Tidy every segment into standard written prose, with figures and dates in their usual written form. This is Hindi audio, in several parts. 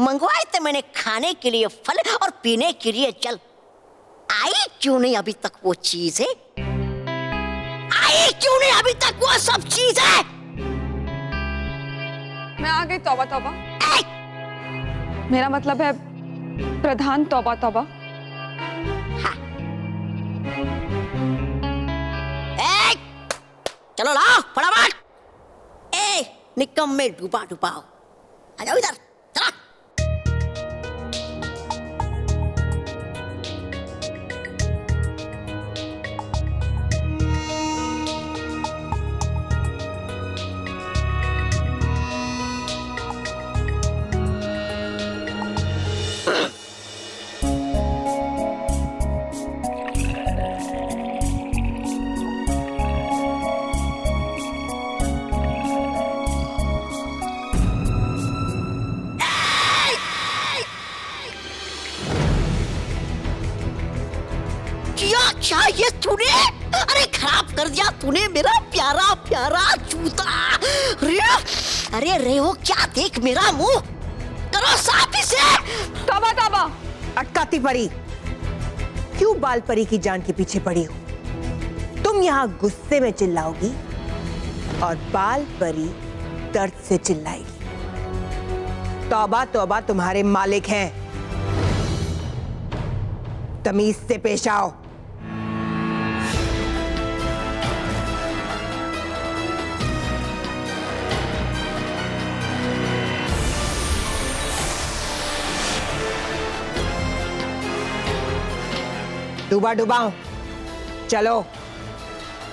मंगवाए थे मैंने खाने के लिए फल और पीने के लिए जल। आई क्यों नहीं अभी तक वो चीज है? आई क्यों नहीं अभी तक वो सब चीज है? मैं आ गई। तौबा तौबा। मेरा मतलब है प्रधान तौबा तौबा। हाँ। चलो लाओ फटाफट। निकम्मे डूबा डूबाओ, आ जाओ इधर। चला। क्या ये तूने? अरे खराब कर दिया तूने मेरा प्यारा प्यारा जूता। अरे रे हो क्या, देख मेरा मुंह, करो साफ इसे। तौबा तौबा। अटकाती परी, क्यों बाल परी की जान के पीछे पड़ी हो? तुम यहाँ गुस्से में चिल्लाओगी और बाल परी दर्द से चिल्लाएगी। तौबा तौबा तुम्हारे मालिक हैं, तमीज से पेश आओ। डूबा डूबाओ, चलो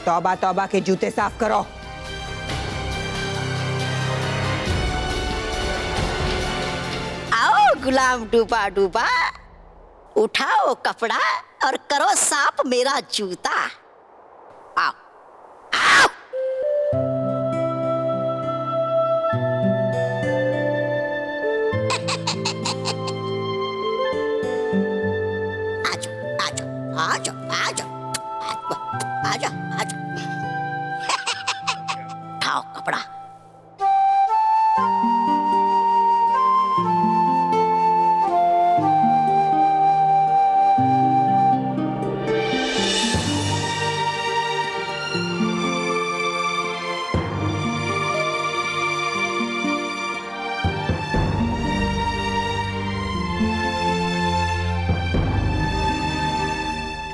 तौबा तौबा के जूते साफ करो। आओ गुलाम डूबा डूबा, उठाओ कपड़ा और करो साफ मेरा जूता। आओ आओ। आजो आजो आजो आजो। उठाओ कपड़ा।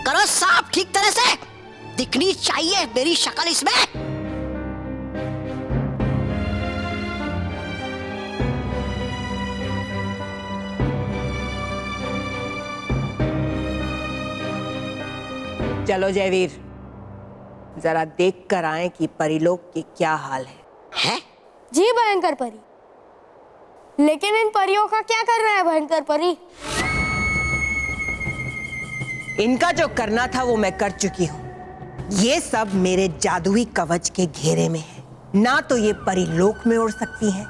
करो साफ ठीक तरह से, दिखनी चाहिए मेरी शक्ल इसमें। चलो जयवीर, जरा देख कर आए कि परिलोक के क्या हाल है? जी भयंकर परी, लेकिन इन परियों का क्या करना है भयंकर परी? इनका जो करना था वो मैं कर चुकी हूँ। ये सब मेरे जादुई कवच के घेरे में है। ना तो ये परिलोक में उड़ सकती हैं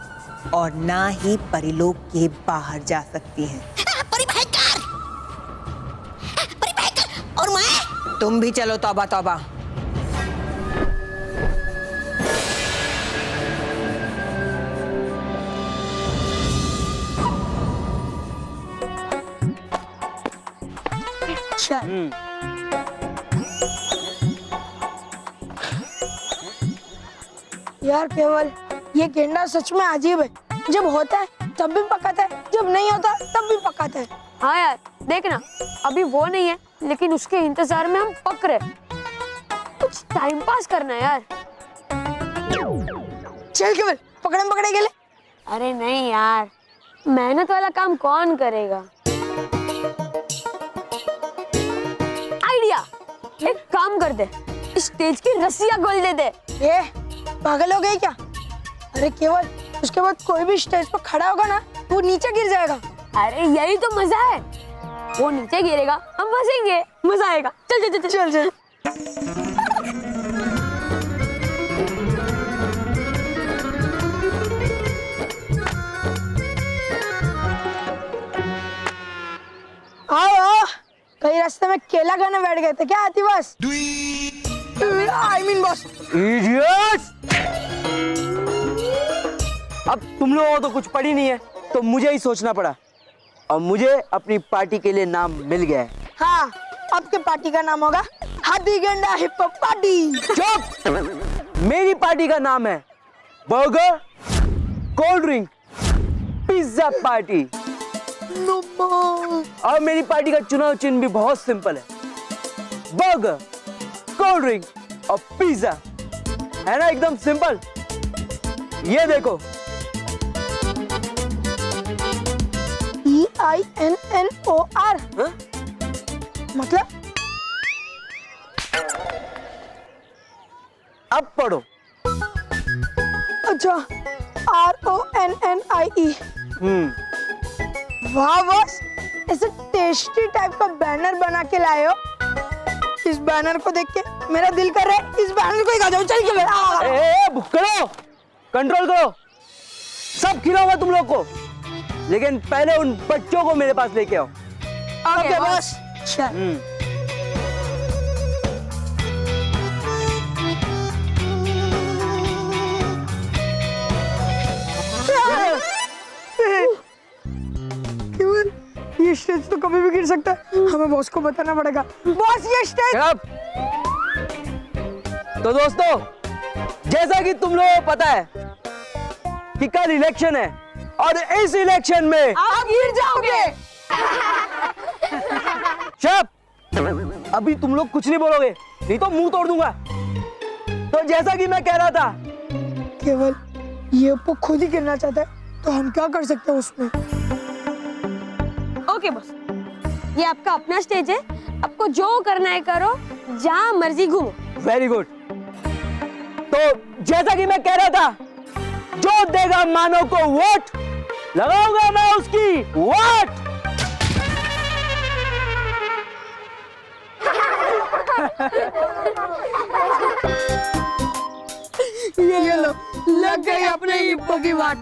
और ना ही परिलोक के बाहर जा सकती हैं। परी भयंकर, और मैं? तुम भी चलो तौबा तौबा। यार केवल ये गेंडा सच में अजीब है। जब होता है तब भी पकाता है, जब नहीं होता तब भी पकाता है। हाँ यार देखना, अभी वो नहीं है लेकिन उसके इंतजार में हम पक रहे। कुछ टाइम पास करना है यार। चल केवल पकड़े पकड़े गेले। अरे नहीं यार, मेहनत वाला काम कौन करेगा? आइडिया, एक काम कर दे, स्टेज की रस्सियां खोल दे दे। ये पागल हो गए क्या? अरे केवल उसके बाद कोई भी स्टेज पर खड़ा होगा ना, वो नीचे गिर जाएगा। अरे यही तो मजा है, वो नीचे गिरेगा, हम हंसेंगे, मजा आएगा। चल चल चल चल चल। आओ आओ, कहीं रास्ते में केला खाने बैठ गए थे क्या आती बस? I mean boss. इडियट्स! अब तुम लोगों को तो कुछ पड़ी नहीं है, तो मुझे ही सोचना पड़ा और मुझे अपनी पार्टी के लिए नाम मिल गया है। हाँ, आपके पार्टी का नाम होगा हाथी गेंडा हिप हॉप पार्टी। चुप! मेरी पार्टी का नाम है burger, cold drink, pizza party. और मेरी पार्टी का चुनाव चिन्ह भी बहुत सिंपल है, बर्गर, कोल्ड ड्रिंक और पिज्जा। है ना एकदम सिंपल। ये देखो, EINNOR मतलब? अब पढ़ो। अच्छा, RONNIE। वाह बॉस, ऐसे टेस्टी टाइप का बैनर बना के लाए हो। इस बैनर को देख के मेरा दिल कर रहा है इस बैनर को ही खा जाऊं। चल के करो, कंट्रोल करो। सब खिलाऊंगा तुम लोग को, लेकिन पहले उन बच्चों को मेरे पास लेके आओ। Okay boss. ये स्टेज तो कभी भी गिर सकता है, हमें बॉस को बताना पड़ेगा। बॉस ये स्टेज। तो दोस्तों, जैसा कि तुम लोगों को पता है कि कल इलेक्शन है और इस इलेक्शन में आप गिर जाओगे। चुप! अभी तुम लोग कुछ नहीं बोलोगे, नहीं तो मुंह तोड़ दूंगा। तो जैसा कि मैं कह रहा था, केवल ये वो खुद ही गिरना चाहता है, तो हम क्या कर सकते हैं उसमें? ओके बॉस, ये आपका अपना स्टेज है, आपको जो करना है करो, जहाँ मर्जी घूमो। Very good. तो जैसा कि मैं कह रहा था, जो देगा मानव को वोट, लगाऊंगा मैं उसकी वोट। ये लो, लग गई अपने हिप्पो की वाट।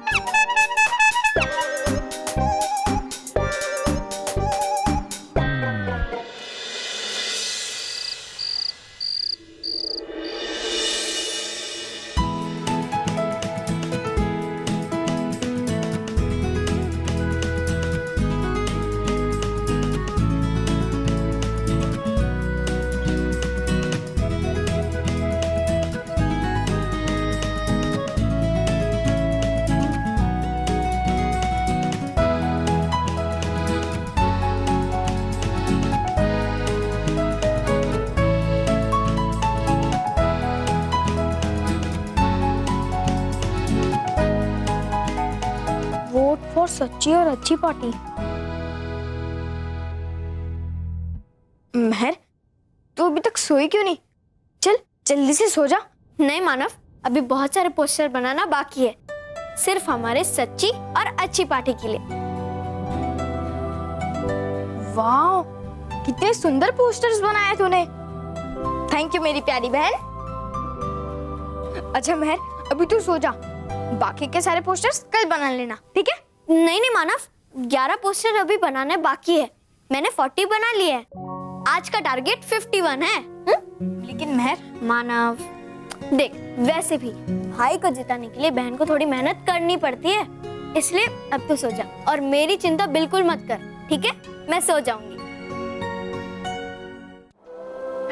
फॉर सच्ची और अच्छी पार्टी। महर, तू अभी तक सोई क्यों नहीं? चल जल्दी से सो जा। नहीं मानव, अभी बहुत सारे पोस्टर बनाना बाकी है, सिर्फ हमारे सच्ची और अच्छी पार्टी के लिए। वाह, कितने सुंदर पोस्टर्स बनाए तूने। थैंक यू मेरी प्यारी बहन। अच्छा महर, अभी तू सो जा, बाकी के सारे पोस्टर्स कल बना लेना, ठीक है? नहीं मानव, 11 पोस्टर अभी बनाने बाकी है, मैंने 40 बना लिए हैं। आज का टारगेट 51 है। लेकिन महर, मानव देख, वैसे भी भाई को जिताने के लिए बहन को थोड़ी मेहनत करनी पड़ती है, इसलिए अब तो सो जा और मेरी चिंता बिल्कुल मत कर, ठीक है? मैं सो जाऊंगी।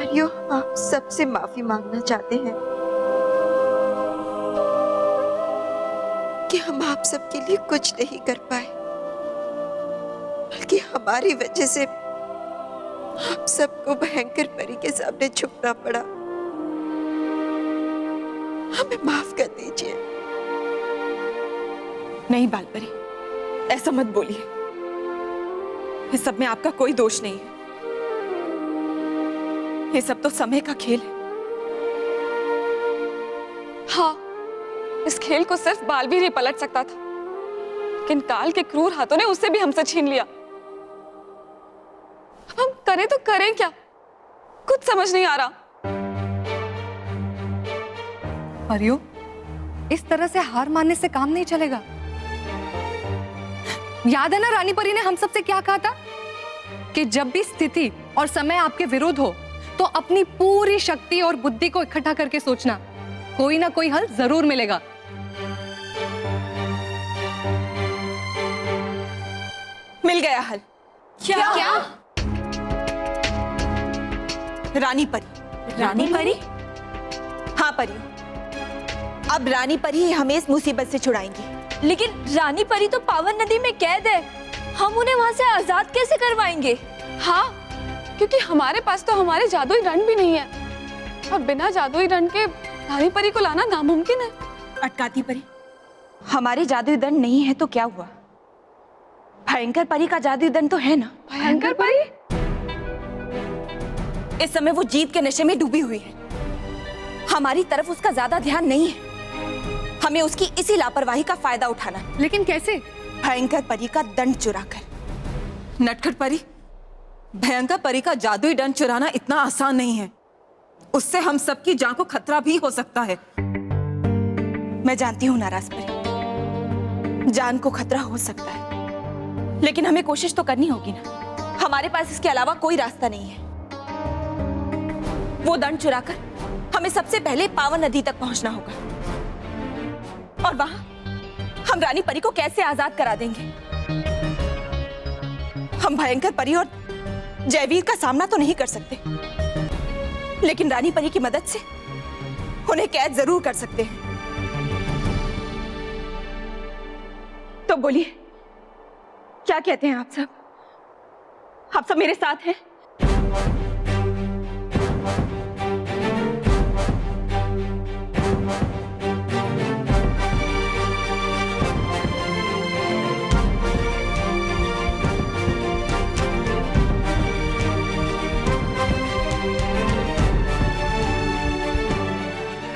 हरियो, आप सबसे माफी मांगना चाहते हैं कि हम आप सबके लिए कुछ नहीं कर पाए, बल्कि हमारी वजह से आप सबको भयंकर परी के सामने झुकना पड़ा। हमें माफ कर दीजिए। नहीं बालपरी, ऐसा मत बोलिए, इस सब में आपका कोई दोष नहीं है। ये सब तो समय का खेल है। हाँ, इस खेल को सिर्फ बालवीर ही पलट सकता था, लेकिन काल के क्रूर हाथों ने उससे भी हमसे छीन लिया। अब हम करें तो करें क्या, कुछ समझ नहीं आ रहा। हरियो, इस तरह से हार मानने से काम नहीं चलेगा। याद है ना रानी परी ने हम सबसे क्या कहा था कि जब भी स्थिति और समय आपके विरुद्ध हो तो अपनी पूरी शक्ति और बुद्धि को इकट्ठा करके सोचना, कोई ना कोई हल जरूर मिलेगा। मिल गया हल। क्या? रानी परी। रानी परी? हाँ परियों, अब रानी परी ही हमें इस मुसीबत से छुड़ाएंगी। लेकिन रानी परी तो पावन नदी में कैद है, हम उन्हें वहां से आजाद कैसे करवाएंगे? हाँ, क्योंकि हमारे पास तो हमारे जादुई दंड भी नहीं है और बिना जादुई दंड के रानी परी को लाना नामुमकिन है। अटकाती परी, हमारे जादुई दंड नहीं है तो क्या हुआ? भयंकर परी का जादुई दंड तो है ना। भयंकर परी? इस समय वो जीत के नशे में डूबी हुई है, हमारी तरफ उसका ज्यादा ध्यान नहीं है। हमें उसकी इसी लापरवाही का फायदा उठाना है। लेकिन कैसे? भयंकर परी का दंड चुराकर। नटखट परी, भयंकर परी का जादुई दंड चुराना इतना आसान नहीं है। उससे हम सबकी जान को खतरा भी हो सकता है। मैं जानती हूँ नाराज परी, जान को खतरा हो सकता है, लेकिन हमें कोशिश तो करनी होगी ना। हमारे पास इसके अलावा कोई रास्ता नहीं है। वो दंड चुराकर हमें सबसे पहले पावन नदी तक पहुंचना होगा और वहां हम रानी परी को कैसे आजाद करा देंगे? हम भयंकर परी और जयवीर का सामना तो नहीं कर सकते, लेकिन रानी परी की मदद से उन्हें कैद जरूर कर सकते हैं। तो बोलिए, क्या कहते हैं आप सब? आप सब मेरे साथ हैं?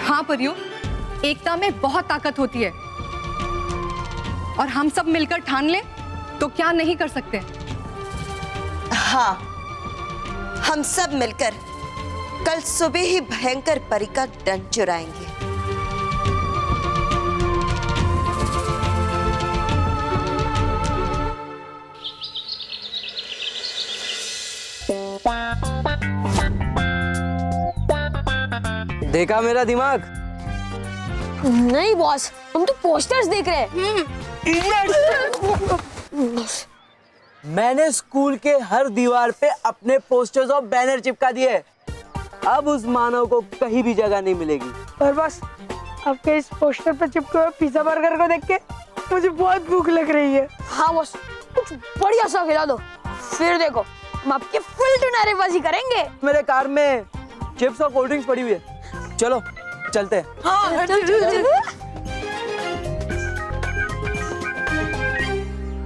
हाँ परियों, एकता में बहुत ताकत होती है और हम सब मिलकर ठान लें तो क्या नहीं कर सकते। हाँ, हम सब मिलकर कल सुबह ही भयंकर परी का दंड चुराएंगे। देखा मेरा दिमाग? नहीं बॉस, हम तो पोस्टर्स देख रहे हैं। मैंने स्कूल के हर दीवार पे अपने पोस्टर्स और बैनर चिपका दिए। अब उस मानव को कहीं भी जगह नहीं मिलेगी। और बस आपके इस पोस्टर पे चिपके हुए पिज्जा बर्गर को देख के मुझे बहुत भूख लग रही है। हाँ बॉस, कुछ बढ़िया सा खिला दो, फिर देखो हम आपके फुल टुनारेबाजी करेंगे। मेरे कार में चिप्स और कोल्ड ड्रिंक्स पड़ी हुई है, चलो चलते हैं। हाँ, चल।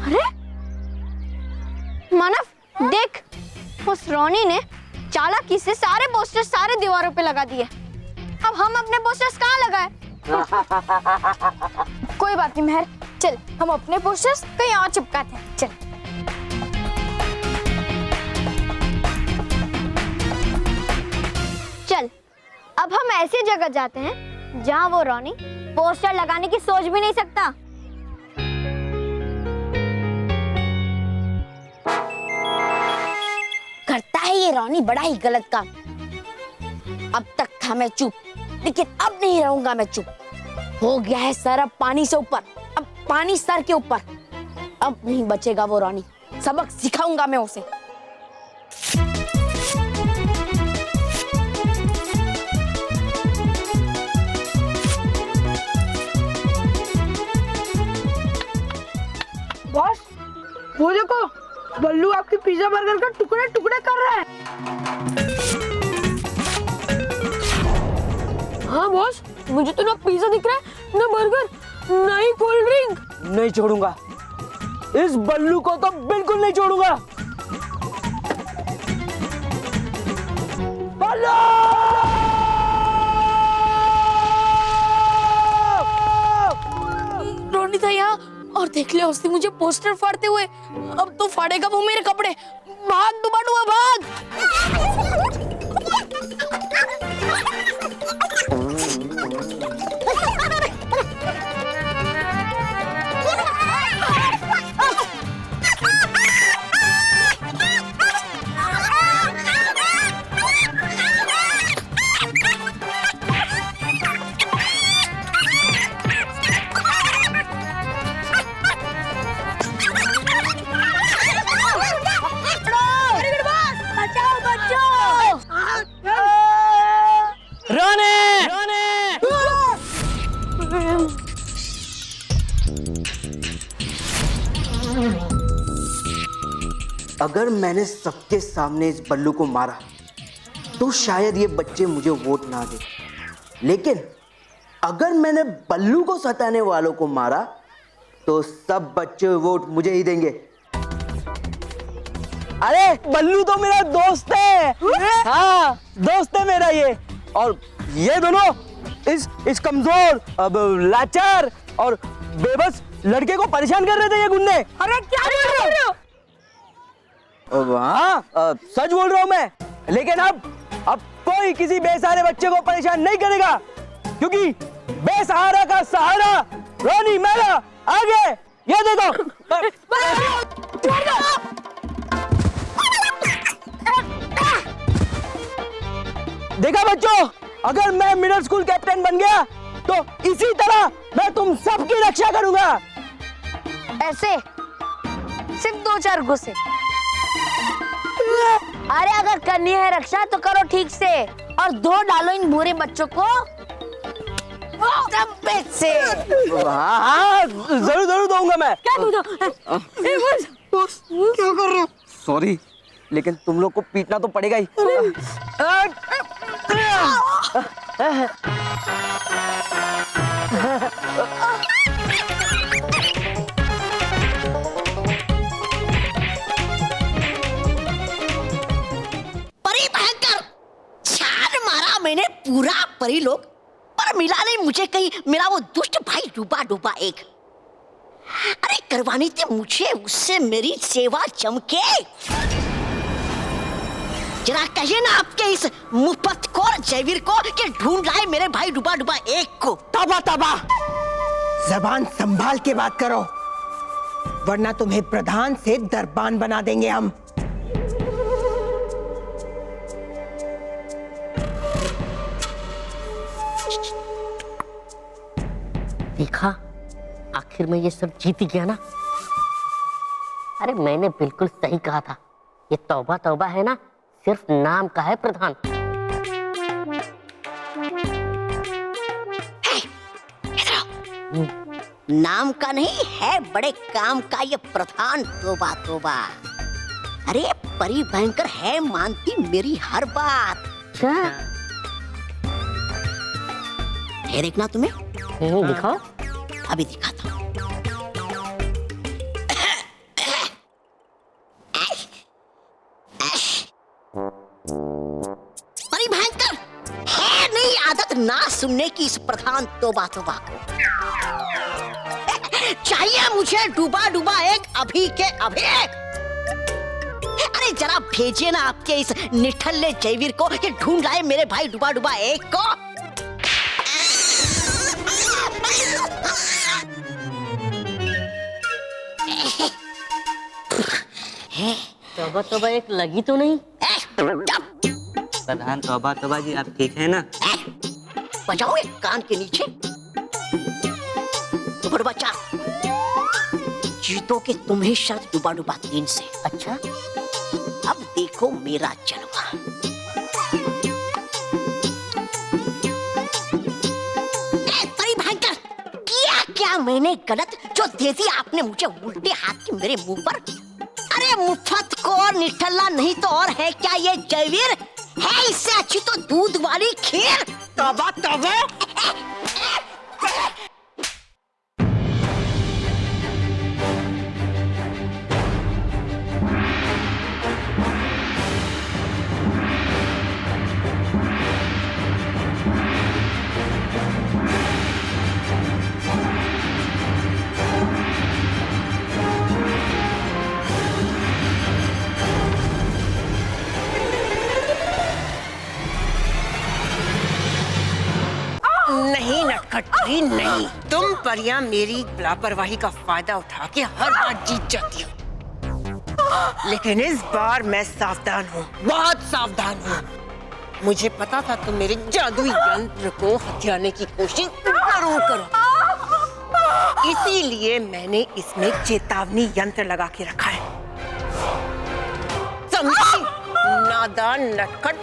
अरे मानव देख, उस रोनी ने चालाकी से सारे पोस्टर्स सारे दीवारों पे लगा दिए। अब हम अपने पोस्टर्स कहाँ लगाए? कोई बात नहीं मेहर, चल हम अपने पोस्टर्स कहीं और चिपकाते हैं। चल चल, अब हम ऐसी जगह जाते हैं जहाँ वो रोनी पोस्टर लगाने की सोच भी नहीं सकता। करता है ये रोनी बड़ा ही गलत काम। अब तक था मैं चुप, लेकिन अब नहीं रहूंगा मैं चुप। हो गया है सर अब पानी से ऊपर, अब पानी सर के ऊपर। अब नहीं बचेगा वो रोनी, सबक सिखाऊंगा मैं उसे। बॉस, वो देखो, बल्लू आपकी पिज्जा बर्गर का टुकड़े टुकड़े कर रहा है। हाँ बॉस, मुझे तो ना पिज्जा दिख रहा है, ना बर्गर, ना ही कोल्ड ड्रिंक। नहीं छोड़ूंगा, इस बल्लू को तो बिल्कुल नहीं छोड़ूंगा। बल्लू! रोनी था यहाँ और देख लिया उसने मुझे पोस्टर फाड़ते हुए। अब तो फाड़ेगा वो मेरे कपड़े। भाग दुबाडुआ भाग। अगर मैंने सबके सामने इस बल्लू को मारा तो शायद ये बच्चे मुझे वोट ना दे, लेकिन अगर मैंने बल्लू को सताने वालों को मारा तो सब बच्चे वोट मुझे ही देंगे। अरे बल्लू तो मेरा दोस्त है। हाँ दोस्त है मेरा ये, और ये दोनों इस कमजोर अब लाचार और बेबस लड़के को परेशान कर रहे थे ये गुंडे। अरे क्या बोल रहे हो? हाँ सच बोल रहा हूँ मैं, लेकिन अब कोई किसी बेसहारे बच्चे को परेशान नहीं करेगा, क्योंकि बेसहारा का सहारा रोनी मेरा आगे। ये देखो छोड़ दो। देखा बच्चों, अगर मैं मिडिल स्कूल कैप्टन बन गया तो इसी तरह मैं तुम सबकी रक्षा करूंगा। ऐसे सिर्फ 2-4 गुस्से। अरे अगर करनी है रक्षा तो करो ठीक से, और धो डालो इन बुरे बच्चों को तबीयत से। हाँ जरूर जरूर दूंगा मैं। क्या दूंगा? क्या कर रहे हो? सॉरी, लेकिन तुम लोग को पीटना तो पड़ेगा ही। परी भयंकर छान मारा मैंने पूरा परी लोग, पर मिला नहीं मुझे कहीं मेरा वो दुष्ट भाई डूबा एक। अरे करवानी थी मुझे उससे मेरी सेवा चमके। जरा कहिए ना आपके इस मुफ्तखोर जयवीर को कि ढूंढ लाए मेरे भाई डूबा एक को। तबा जबान संभाल के बात करो, वरना तुम्हें प्रधान से दरबान बना देंगे हम। देखा, आखिर में ये सब जीत गया ना। अरे मैंने बिल्कुल सही कहा था, ये तौबा है ना, सिर्फ नाम का है प्रधान। नाम का नहीं है, बड़े काम का ये प्रधान। तौबा। अरे परी भयंकर है, मानती मेरी हर बात। क्या है देखना तुम्हें? दिखाओ, अभी दिखाता हूँ। परी भयंकर है नहीं आदत ना सुनने की इस प्रधान तौबा को। चाहिए मुझे डूबा एक अभी के अभी। अरे जरा भेजिए ना आपके इस निठल्ले जयवीर को कि ढूंढ लाए मेरे भाई डूबा एक को। तौबा एक लगी तो नहीं? प्रधान तौबा जी आप ठीक है ना? बजाओ कान के नीचे। तो बच्चा जीतो के तुम्हें शर्त डूबा 3 से। अच्छा, अब देखो मेरा जलवा। परी भयंकर क्या मैंने गलत जो दे दी आपने मुझे उल्टे हाथ की मेरे मुंह पर? अरे मुफ्त को निठल्ला नहीं तो और है क्या ये जयवीर? है इससे अच्छी तो दूध वाली खीर। तौबा। नहीं नटखटी नहीं, तुम परियां मेरी लापरवाही का फायदा उठा के हर बार जीत जाती हो, लेकिन इस बार मैं सावधान हूँ, बहुत सावधान हूँ। मुझे पता था तुम मेरे जादुई यंत्र को हथियाने की कोशिश जरूर करो, इसीलिए मैंने इसमें चेतावनी यंत्र लगा के रखा है। समझी नादान नटखट।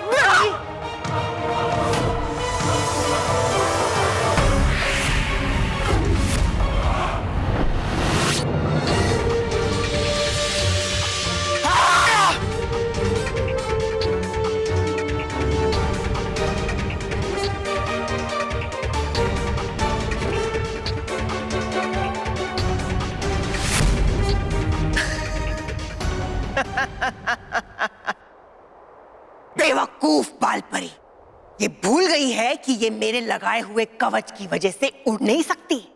है कि ये मेरे लगाए हुए कवच की वजह से उड़ नहीं सकती।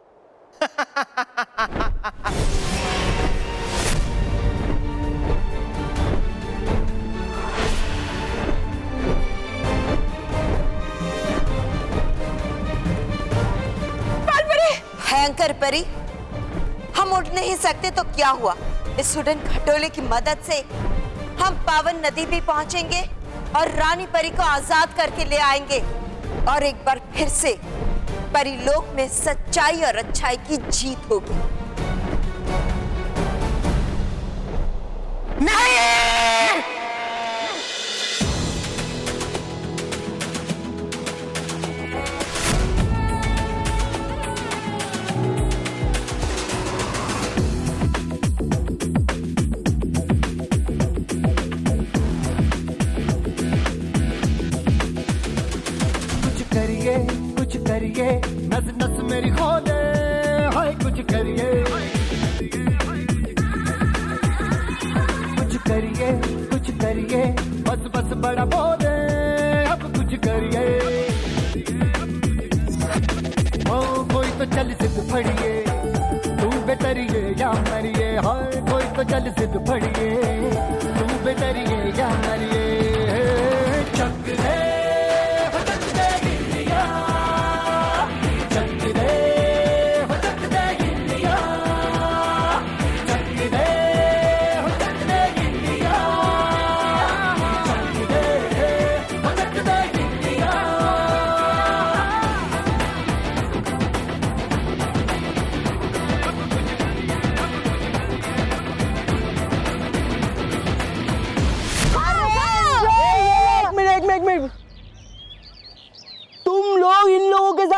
भयंकर परी, हम उड़ नहीं सकते तो क्या हुआ? इस उड़न खटोले की मदद से हम पावन नदी भी पहुंचेंगे और रानी परी को आजाद करके ले आएंगे और एक बार फिर से परीलोक में सच्चाई और अच्छाई की जीत होगी। नहीं! कुछ करिए, नस नस मेरी खोले, हाय कुछ करिए, कुछ करिए, बस बस बड़ा बोले, अब कुछ करिए। ओ कोई तो चल सिद्ध फड़िए, तू बेतरिए या मरिए, हाय कोई तो चल सिद्ध फड़िए, तू बेतरिए या मरिए। चक दे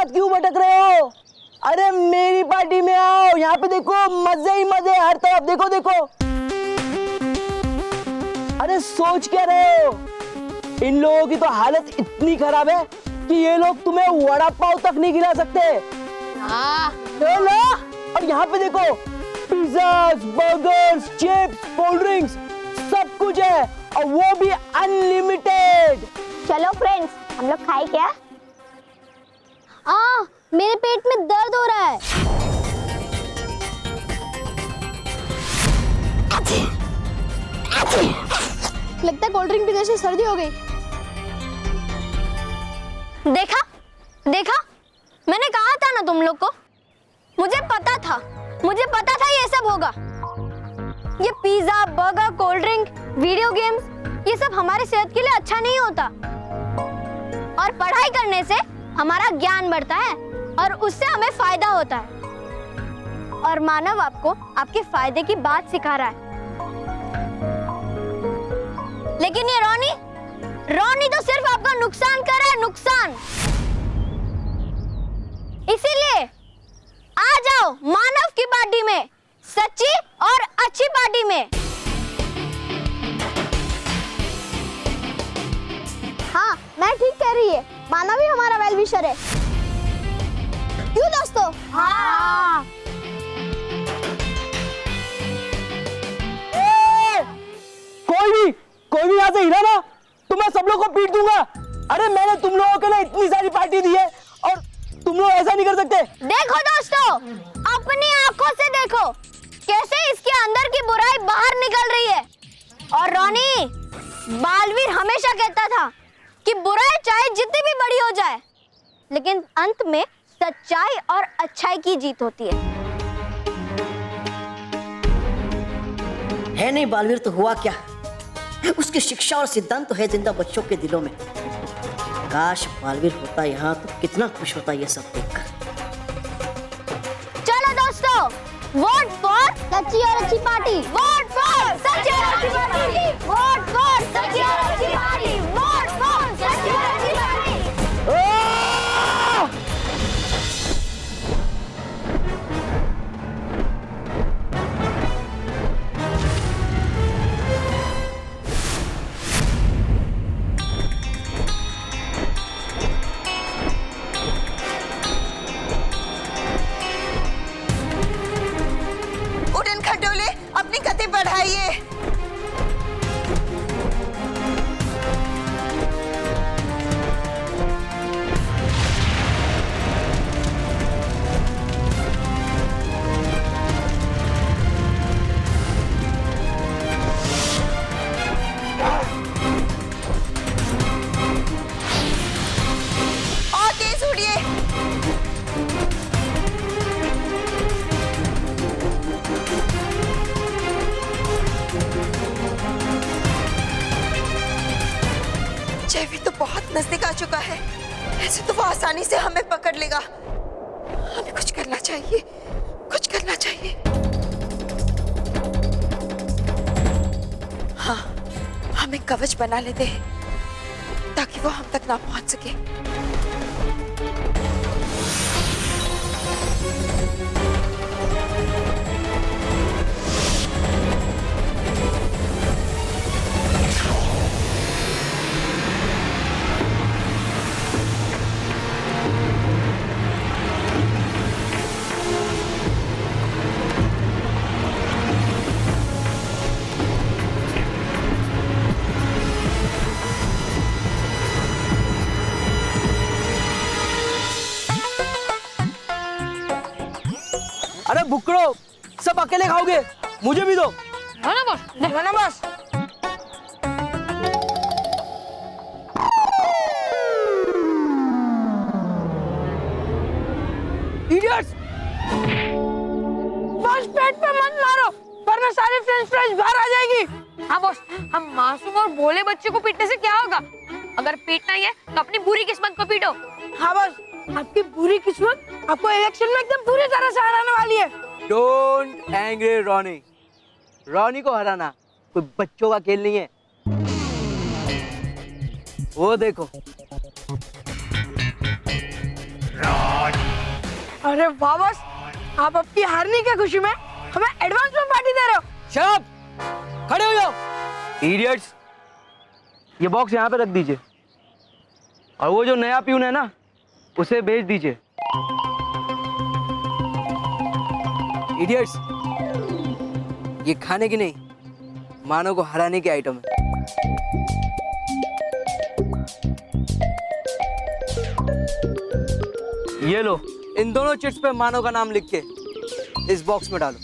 क्यों भटक रहे हो? अरे मेरी पार्टी में आओ, यहाँ पे देखो मजे ही मजे हर तरफ, देखो देखो। अरे सोच क्या रहे हो? इन लोगों की तो हालत इतनी खराब है कि ये लोग तुम्हें वड़ा पाव तक नहीं खिला सकते। और यहाँ पे देखो pizzas, burgers, chips, cold drinks सब कुछ है और वो भी अनलिमिटेड। चलो फ्रेंड्स, हम लोग खाए क्या? मेरे पेट में दर्द हो रहा है। लगता है कोल्ड ड्रिंक पीने से सर्दी हो गई। देखा देखा, मैंने कहा था ना तुम लोग को, मुझे पता था ये सब होगा। ये pizza, burger, cold drink, video games, ये सब हमारी सेहत के लिए अच्छा नहीं होता। और पढ़ाई करने से हमारा ज्ञान बढ़ता है और उससे हमें फायदा होता है। और मानव आपको आपके फायदे की बात सिखा रहा है। लेकिन ये रोनी तो सिर्फ आपका नुकसान कर रहा है, नुकसान। इसीलिए आ जाओ मानव की पार्टी में, सच्ची और अच्छी पार्टी में। हाँ, मैं ठीक कह रही है, मानव ही हमारा वेल विशर है। क्यों दोस्तों? हाँ। कोई भी यहाँ से हिला ना तो मैं सब लोगों को पीट दूंगा। अरे मैंने तुम लोगों के लिए इतनी सारी पार्टी दी है और तुम लोग ऐसा नहीं कर सकते। देखो दोस्तों, अपनी आंखों से देखो कैसे इसके अंदर की बुराई बाहर निकल रही है। और रोनी, बालवीर हमेशा कहता था कि बुराई चाहे जितनी भी बड़ी हो जाए, लेकिन अंत में सच्चाई और अच्छाई की जीत होती है नहीं बालवीर तो हुआ क्या? उसकी शिक्षा और सिद्धांत तो है जिंदा बच्चों के दिलों में। काश बालवीर होता यहाँ तो कितना खुश होता ये सब देखकर। चलो दोस्तों, वोट फॉर सच्ची और अच्छी पार्टी, वोट फॉर सच्ची और अच्छी पार्टी, वोट फॉर सच्ची और अच्छी पार्टी, वोट फॉर सच्ची और अच्छी पार्टी। अपनी गति बढ़ाइए। बहुत नजदीक आ चुका है। ऐसे तो वो आसानी से हमें पकड़ लेगा। हमें कुछ करना चाहिए, कुछ करना चाहिए। हाँ, हमें कवच बना लेते हैं ताकि वो हम तक ना पहुंच सके। अरे बुकड़ो, सब अकेले खाओगे? मुझे भी दो। ना बॉस, ना बॉस। इडियट्स! बॉस पेट पे मत मारो वरना सारी फ्रेंच फ्राइज बाहर आ जाएगी। हाँ बॉस, हम मासूम और भोले बच्चे को पीटने से क्या होगा? अगर पीटना ही है तो अपनी बुरी किस्मत को पीटो। हाँ बॉस, आपकी बुरी किस्मत आपको इलेक्शन में एकदम पूरी तरह से हराने वाली है। Don't angry Ronnie. रॉनी को हराना कोई बच्चों का खेल नहीं है। वो देखो। अरे वाह बॉस, आप आपकी हारने की खुशी में हमें एडवांस में पार्टी दे रहे हो। Shut up! खड़े हो जाओ। इडियट्स! ये बॉक्स यहाँ पे रख दीजिए और वो जो नया प्यून है ना, उसे भेज दीजिए। इडियट्स! ये खाने की नहीं, मानव को हराने की आइटम है। ये लो, इन दोनों चिट्स पे मानव का नाम लिख के इस बॉक्स में डालो।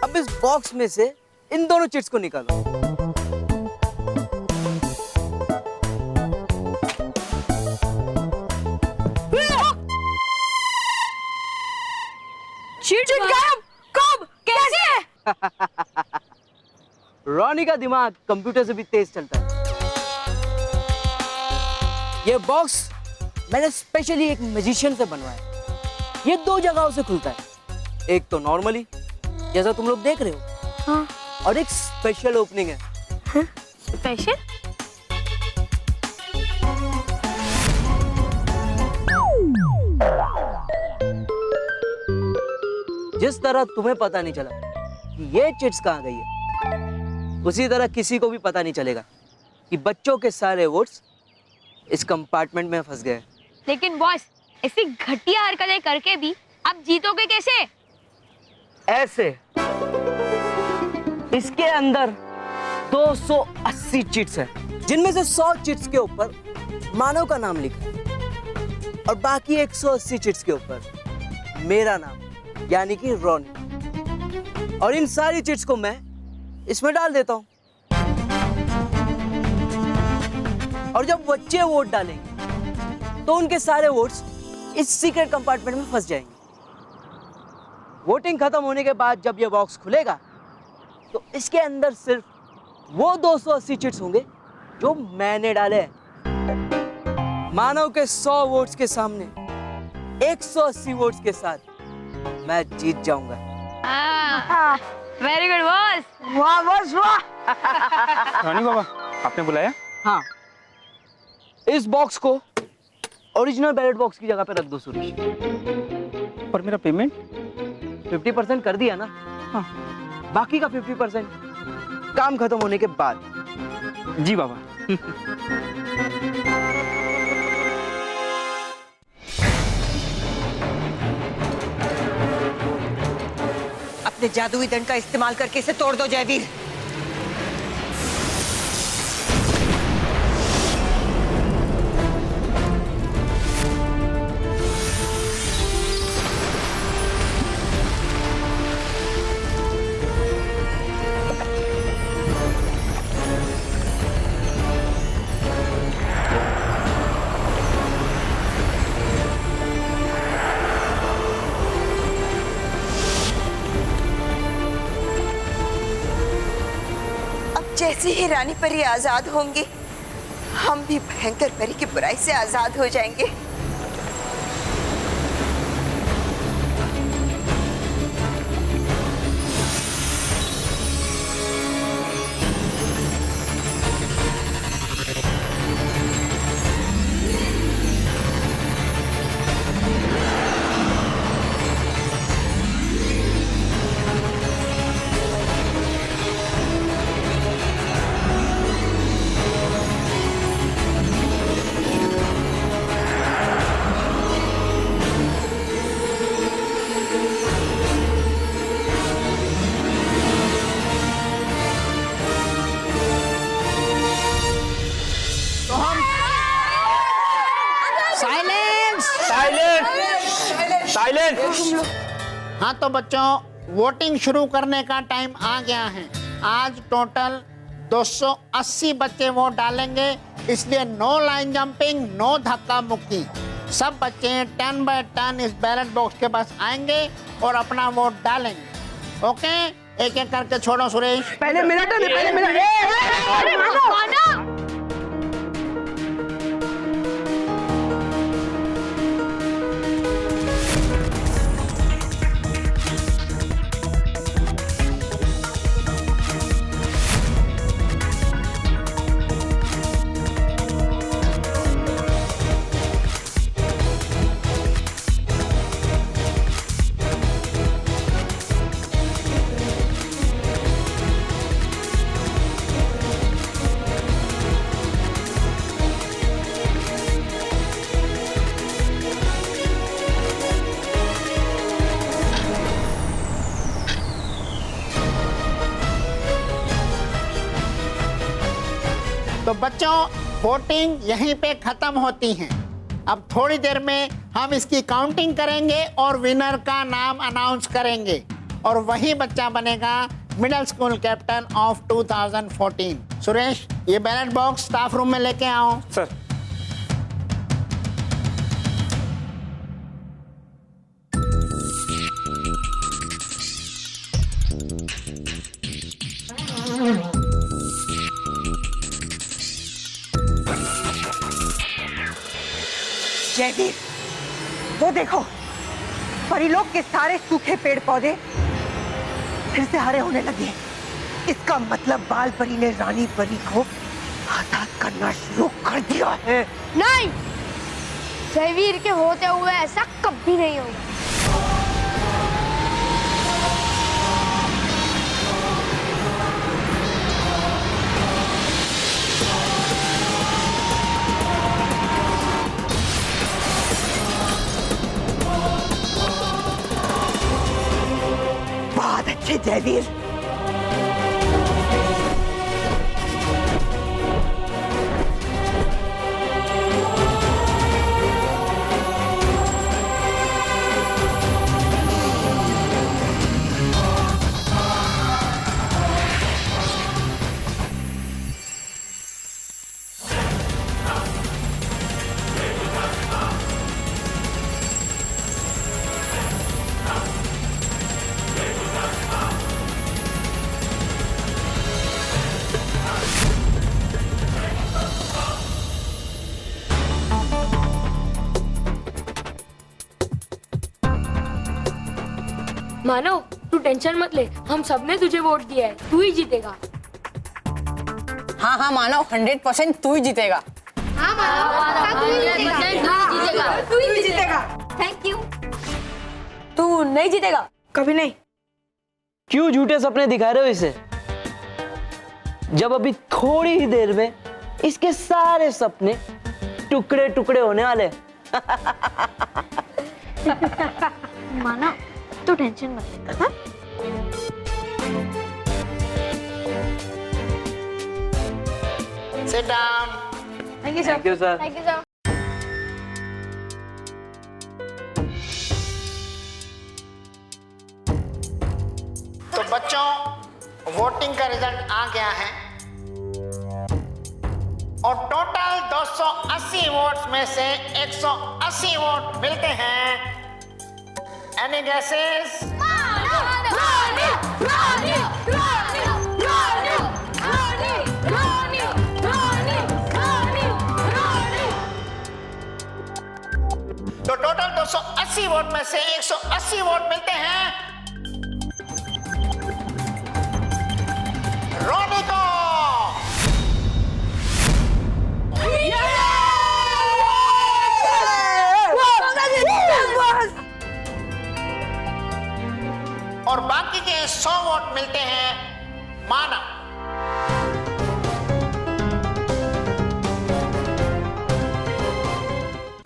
अब इस बॉक्स में से इन दोनों चिट्स को निकालो। चिट गायब? कब? कैसे? रॉनी का दिमाग कंप्यूटर से भी तेज चलता है। ये बॉक्स मैंने स्पेशली एक मैजिशियन से बनवाया। ये दो जगहों से खुलता है। एक तो नॉर्मली जैसा तुम लोग देख रहे हो, हाँ। और एक स्पेशल ओपनिंग है। स्पेशल? जिस तरह तुम्हें पता नहीं चला कि ये चिट्स कहाँ गई है, उसी तरह किसी को भी पता नहीं चलेगा कि बच्चों के सारे वोट्स इस कंपार्टमेंट में फंस गए। लेकिन बॉस, ऐसी घटिया हरकतें करके भी आप जीतोगे कैसे? ऐसे। इसके अंदर 280 चिट्स हैं, जिनमें से 100 चिट्स के ऊपर मानव का नाम लिखा है और बाकी 180 चिट्स के ऊपर मेरा नाम यानी कि रॉनी। और इन सारी चिट्स को मैं इसमें डाल देता हूं और जब बच्चे वोट डालेंगे तो उनके सारे वोट्स इस सीक्रेट कंपार्टमेंट में फंस जाएंगे। वोटिंग खत्म होने के बाद जब ये बॉक्स खुलेगा तो इसके अंदर सिर्फ वो 280 चिट्स होंगे जो मैंने डाले हैं। मानव के 100 वोट्स के सामने 180 वोट्स के साथ मैं जीत जाऊंगा। Very good boss. वाह बॉस वाह। रानी बाबा, आपने बुलाया? हाँ, इस बॉक्स को ओरिजिनल बैलेट बॉक्स की जगह पे रख दो सुरेश। पर मेरा पेमेंट 50% कर दिया ना? हाँ, बाकी का 50% काम खत्म होने के बाद। जी बाबा। अपने जादुई दंड का इस्तेमाल करके इसे तोड़ दो जयवीर। जैसे ही रानी परी आजाद होंगी, हम भी भयंकर परी की बुराई से आजाद हो जाएंगे। साइलेंट। हाँ तो बच्चों, वोटिंग शुरू करने का टाइम आ गया है। आज टोटल 280 बच्चे वोट डालेंगे, इसलिए नो लाइन जंपिंग, नो धक्का मुक्की। सब बच्चे 10 बाय 10 इस बैलेट बॉक्स के पास आएंगे और अपना वोट डालेंगे। ओके, एक एक करके छोड़ो सुरेश। पहले मेरा टर्न है, पहले मेरा। तो बच्चों, वोटिंग यहीं पे खत्म होती है। अब थोड़ी देर में हम इसकी काउंटिंग करेंगे और विनर का नाम अनाउंस करेंगे, और वही बच्चा बनेगा middle school captain of 2014। Suresh, ये बैलेट बॉक्स स्टाफ रूम में लेके आओ। सर। जयवीर, वो देखो, परिलोक के सारे सूखे पेड़ पौधे फिर से हरे होने लगे। इसका मतलब बाल परी ने रानी परी को आजाद करना शुरू कर दिया है। नहीं, जयवीर के होते हुए ऐसा कभी नहीं होगा। बहुत अच्छे जयवीर। मानव, तू टेंशन मत ले, हम सबने तुझे वोट दिया है, तू ही जीतेगा। हाँ हाँ मानव, 100% तू ही जीतेगा। हाँ मानव, तू ही जीतेगा। Thank you. तू नहीं जीतेगा। कभी नहीं। क्यों झूठे सपने दिखा रहे हो इसे, जब अभी थोड़ी ही देर में इसके सारे सपने टुकड़े टुकड़े होने वाले। माना, तू टेंशन मत ले। हाँ? Sit down. Thank you, sir. Thank you, sir. Thank you, sir. तो बच्चों, वोटिंग का रिजल्ट आ गया है और टोटल 280 वोट्स में से 180 वोट मिलते हैं। Any guesses? 180 वोट में से 180 वोट मिलते हैं रोनी को। और बाकी के 100 वोट मिलते हैं मानव।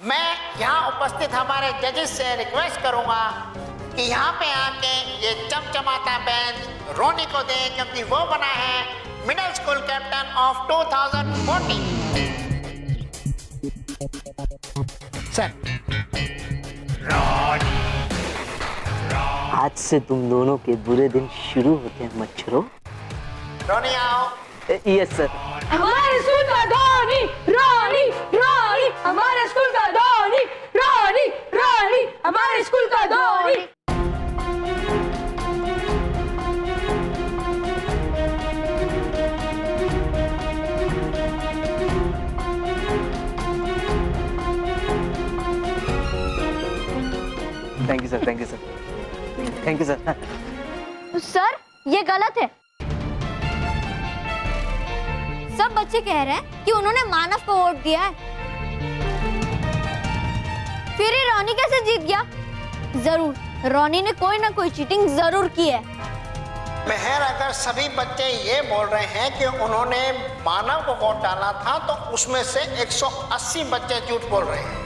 मैं यहाँ उपस्थित हमारे जजेस से रिक्वेस्ट करूंगा कि यहाँ पे आके ये चमचमाता बेंच रोनी को दे, क्योंकि वो बना है middle school captain of 2014। Sir, आज से तुम दोनों के बुरे दिन शुरू होते हैं मच्छरों। रोनी आओ। Yes sir. हमारे स्कूल का धोनी रोनी रोनी, हमारे स्कूल का धोनी रोनी रोनी, हमारे स्कूल का Dhoni. Thank you sir, thank you sir, thank you sir. Sir ये गलत है। सब बच्चे कह रहे हैं कि उन्होंने मानव को वोट दिया है, फिर ये रोनी कैसे जीत गया? जरूर रोनी ने कोई ना कोई चीटिंग जरूर की है। मेहर, अगर सभी बच्चे ये बोल रहे हैं कि उन्होंने मानव को वोट डाला था, तो उसमें से 180 बच्चे झूठ बोल रहे हैं,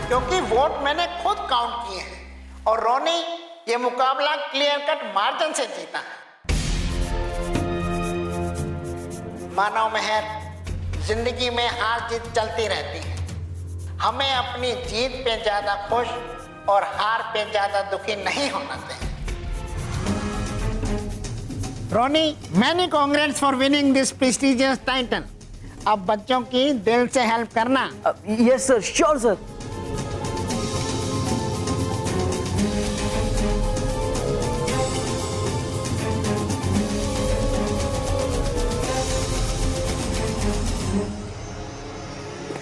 क्योंकि वोट मैंने खुद काउंट किए हैं और रोनी ये मुकाबला क्लियर कट मार्जिन से जीता है। मानव मेहर, जिंदगी में हार जीत चलती रहती है। हमें अपनी जीत पे ज्यादा खुश और हार पे ज्यादा दुखी नहीं होना चाहिए। Roni, many congrats for winning this prestigious title. अब बच्चों की दिल से हेल्प करना। Yes sir, sure sir.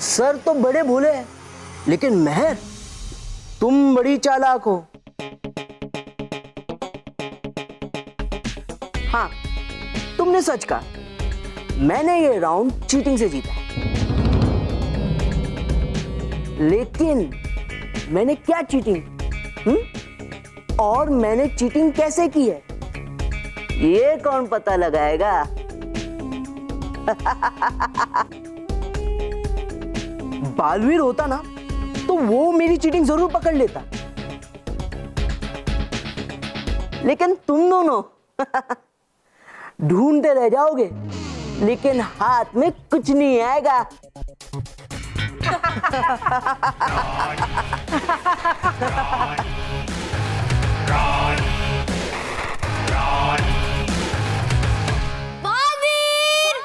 Sir तो बड़े भोले हैं, लेकिन मेहर तुम बड़ी चालाक हो। हाँ, तुमने सच कहा, मैंने ये राउंड चीटिंग से जीता है। लेकिन मैंने क्या चीटिंग और मैंने चीटिंग कैसे की है, ये कौन पता लगाएगा? बालवीर होता ना तो वो मेरी चीटिंग जरूर पकड़ लेता, लेकिन तुम दोनों ढूंढते रह जाओगे, लेकिन हाथ में कुछ नहीं आएगा। बालवीर!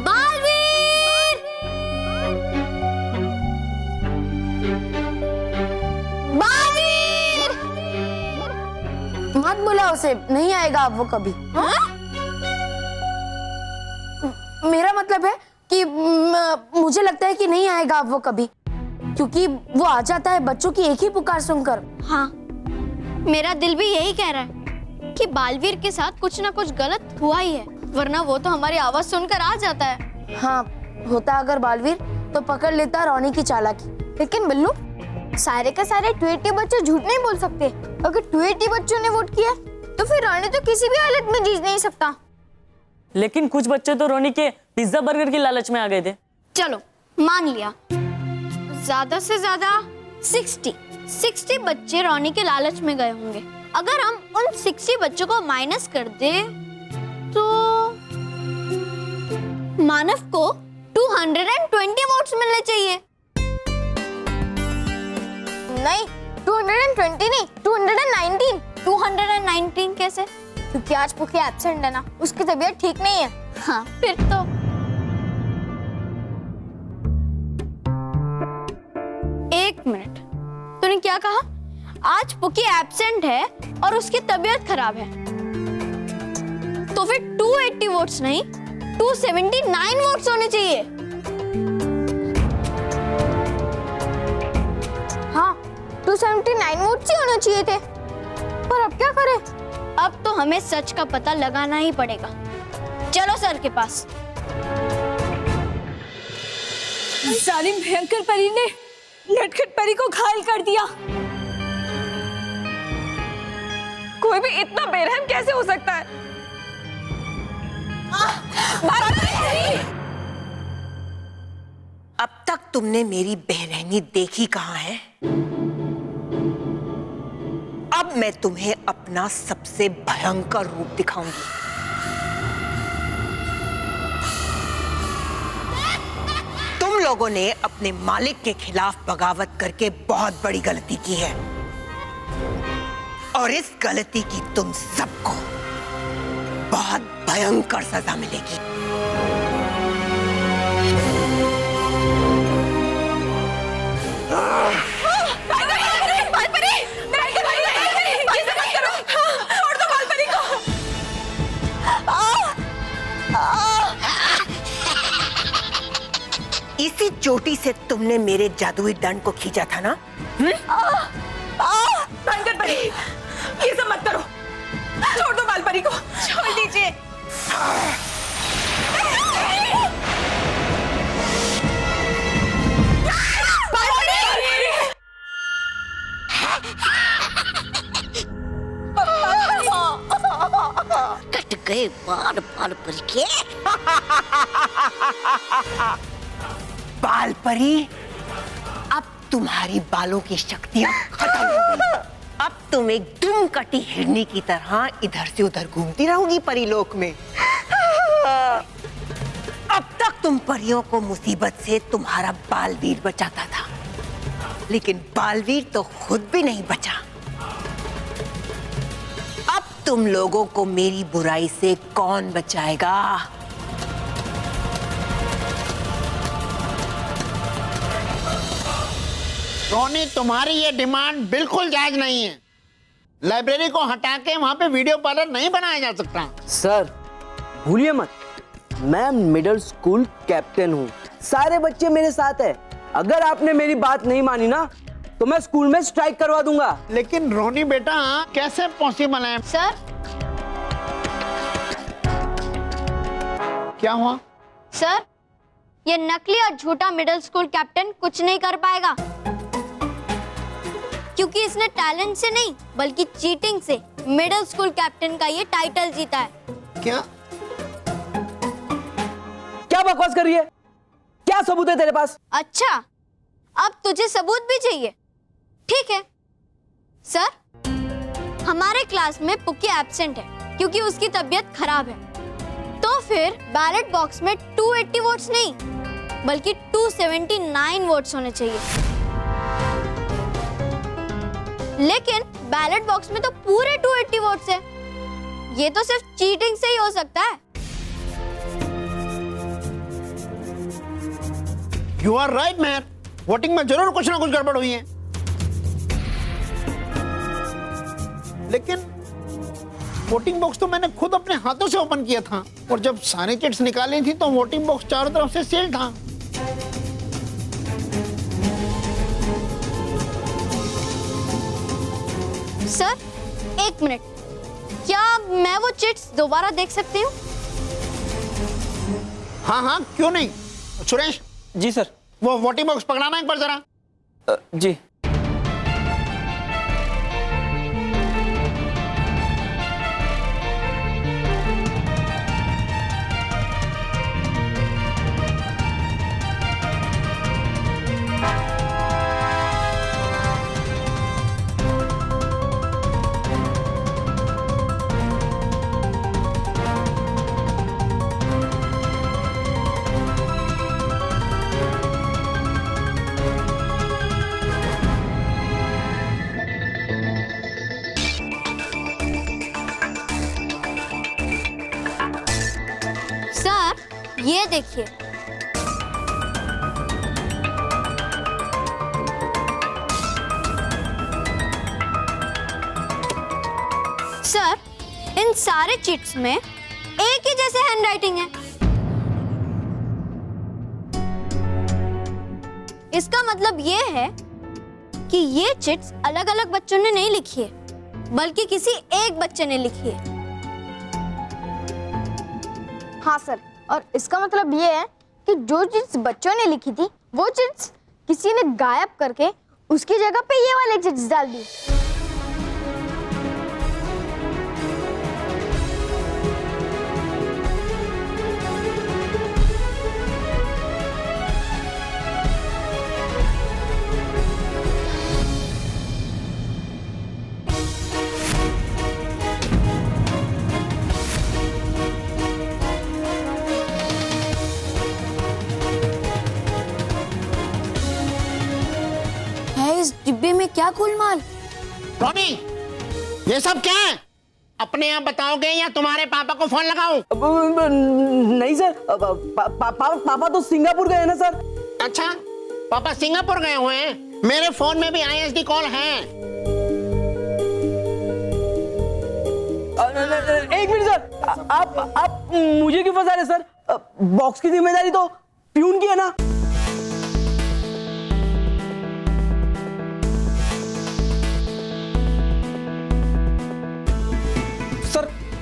बालवीर! बालवीर! मत बुलाओ उसे, नहीं आएगा अब वो कभी। मेरा मतलब है कि मुझे लगता है कि नहीं आएगा अब वो कभी, क्योंकि वो आ जाता है बच्चों की एक ही पुकार सुनकर। हाँ, मेरा दिल भी यही कह रहा है कि बालवीर के साथ कुछ ना कुछ गलत हुआ ही है, वरना वो तो हमारी आवाज सुनकर आ जाता है। हाँ, होता अगर बालवीर तो पकड़ लेता रोनी की चालाकी। लेकिन बल्लू, सारे का सारे 280 बच्चे झूठ नहीं बोल सकते। अगर 280 बच्चों ने वोट किया तो फिर रोनी तो किसी भी हालत में जीत नहीं सकता। लेकिन कुछ बच्चे तो रोनी के पिज्जा बर्गर की लालच में आ गए थे। चलो मान लिया, ज्यादा से ज्यादा 60 बच्चे रोनी के लालच में गए होंगे। अगर हम उन 60 बच्चों को माइनस कर दे तो मानव को 220 वोट्स मिलने चाहिए। नहीं, 220 नहीं, 219। 219 कैसे? क्योंकि आज पुकी एब्सेंट है ना, उसकी तबीयत ठीक नहीं है। हाँ, फिर तो एक मिनट, तूने क्या कहा? आज पुकी एब्सेंट है और उसकी तबीयत खराब है, तो फिर 280 वोट्स नहीं 279 वोट्स होने चाहिए। 279 वोट्स ही होने चाहिए थे। पर अब क्या करें? अब तो हमें सच का पता लगाना ही पड़ेगा। चलो सर के पास। जालिम भयंकर परी ने नटखट परी को घायल कर दिया। कोई भी इतना बेरहम कैसे हो सकता है? अब तक तुमने मेरी बेरहमी देखी कहां है? अब मैं तुम्हें अपना सबसे भयंकर रूप दिखाऊंगी। तुम लोगों ने अपने मालिक के खिलाफ बगावत करके बहुत बड़ी गलती की है और इस गलती की तुम सबको बहुत भयंकर सजा मिलेगी। इसी चोटी से तुमने मेरे जादुई दंड को खींचा था ना? भयंकर परी, ये सब मत करो। छोड़ दो बाल परी को, छोड़ दीजिए। कट गए बाल परी के। बाल परी, अब तुम्हारी बालों की शक्तियां खत्म हो गई। अब तुम एक दुम कटी हिरनी की तरह इधर से उधर घूमती रहोगी परीलोक में। अब तक तुम परियों को मुसीबत से तुम्हारा बालवीर बचाता था, लेकिन बालवीर तो खुद भी नहीं बचा। अब तुम लोगों को मेरी बुराई से कौन बचाएगा? रोनी, तुम्हारी ये डिमांड बिल्कुल जायज नहीं है। लाइब्रेरी को हटा के वहां पे वीडियो पार्लर नहीं बनाया जा सकता। सर भूलिए मत, मैं मिडिल स्कूल कैप्टन हूँ। सारे बच्चे मेरे साथ है। अगर आपने मेरी बात नहीं मानी ना तो मैं स्कूल में स्ट्राइक करवा दूंगा। लेकिन रोनी बेटा, कैसे पॉसिबल है? सर, क्या हुआ? सर, ये नकली और झूठा मिडिल स्कूल कैप्टन कुछ नहीं कर पाएगा, क्योंकि इसने टैलेंट से नहीं बल्कि चीटिंग से मिडिल स्कूल कैप्टन का ये टाइटल जीता है। क्या क्या बकवास कर रही है? क्या सबूत है तेरे पास? अच्छा, अब तुझे सबूत भी चाहिए? ठीक है सर, हमारे क्लास में पुक्की एब्सेंट है क्योंकि उसकी तबीयत खराब है। तो फिर बैलेट बॉक्स में 280 वोट्स नहीं बल्कि 279 वोट्स होने चाहिए। लेकिन बैलेट बॉक्स में तो पूरे 280 वोट्स है। ये तो सिर्फ चीटिंग से ही हो सकता है। You are right, man. Voting में जरूर कुछ ना कुछ गड़बड़ हुई है। लेकिन वोटिंग बॉक्स तो मैंने खुद अपने हाथों से ओपन किया था, और जब सारी चिट्स निकाली थी तो वोटिंग बॉक्स चारों तरफ से सील था। सर, एक मिनट, क्या मैं वो चिट्स दोबारा देख सकती हूँ? हाँ हाँ, क्यों नहीं। सुरेश। जी सर। वो वोटिंग बॉक्स पकड़ाना एक बार जरा। जी। ये देखिए, सर, इन सारे चिट्स में एक ही जैसे हैंडराइटिंग है। इसका मतलब ये है कि ये चिट्स अलग अलग बच्चों ने नहीं लिखी है, बल्कि किसी एक बच्चे ने लिखी है। हाँ सर, और इसका मतलब ये है कि जो चिट्स बच्चों ने लिखी थी वो चिट्स किसी ने गायब करके उसकी जगह पे ये वाले चिट्स डाल दी। इस डिब्बे में क्या गोलमाल? रोनी, ये सब क्या है? अपने आप बताओगे या तुम्हारे पापा को फोन लगाऊं? नहीं सर, पापा तो सिंगापुर गए हैं ना सर। अच्छा, पापा सिंगापुर गए हुए हैं? मेरे फोन में भी ISD कॉल है। एक मिनट सर, आप मुझे क्यों फंसा रहे सर? बॉक्स की जिम्मेदारी तो प्यून की है ना।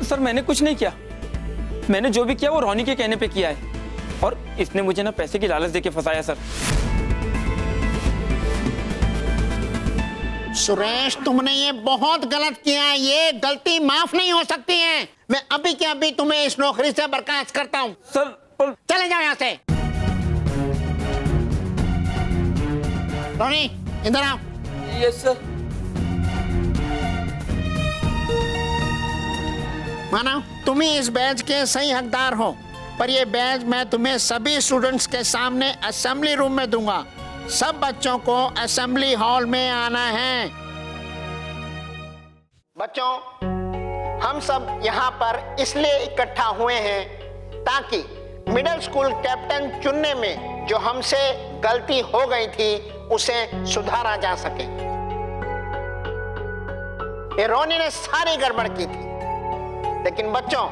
सर मैंने कुछ नहीं किया। मैंने जो भी किया वो रोनी के कहने पे किया है, और इसने मुझे ना पैसे की लालच देके फंसाया सर। सुरेश, तुमने ये बहुत गलत किया है। ये गलती माफ नहीं हो सकती है। मैं अभी के अभी तुम्हें इस नौकरी से बर्खास्त करता हूँ। सर चले जाओ यहाँ से। रोनी, इधर आओ। Yes sir. मानव, तुम ही इस बैच के सही हकदार हो, पर ये बैच मैं तुम्हें सभी स्टूडेंट्स के सामने असेंबली रूम में दूंगा। सब बच्चों को असेंबली हॉल में आना है। बच्चों, हम सब यहाँ पर इसलिए इकट्ठा हुए हैं ताकि मिडिल स्कूल कैप्टन चुनने में जो हमसे गलती हो गई थी उसे सुधारा जा सके। ये रोनी ने सारी गड़बड़ की थी, लेकिन बच्चों,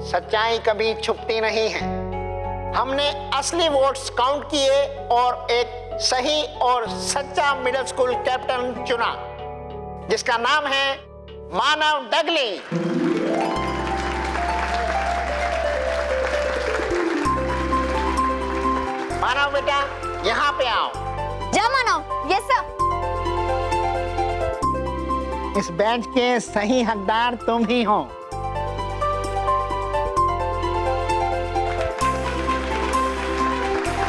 सच्चाई कभी छुपती नहीं है। हमने असली वोट्स काउंट किए और एक सही और सच्चा मिडिल स्कूल कैप्टन चुना, जिसका नाम है मानव डगली। मानव बेटा, यहाँ पे आओ। जा मानव। Yes sir. इस बैच के सही हकदार तुम ही हो।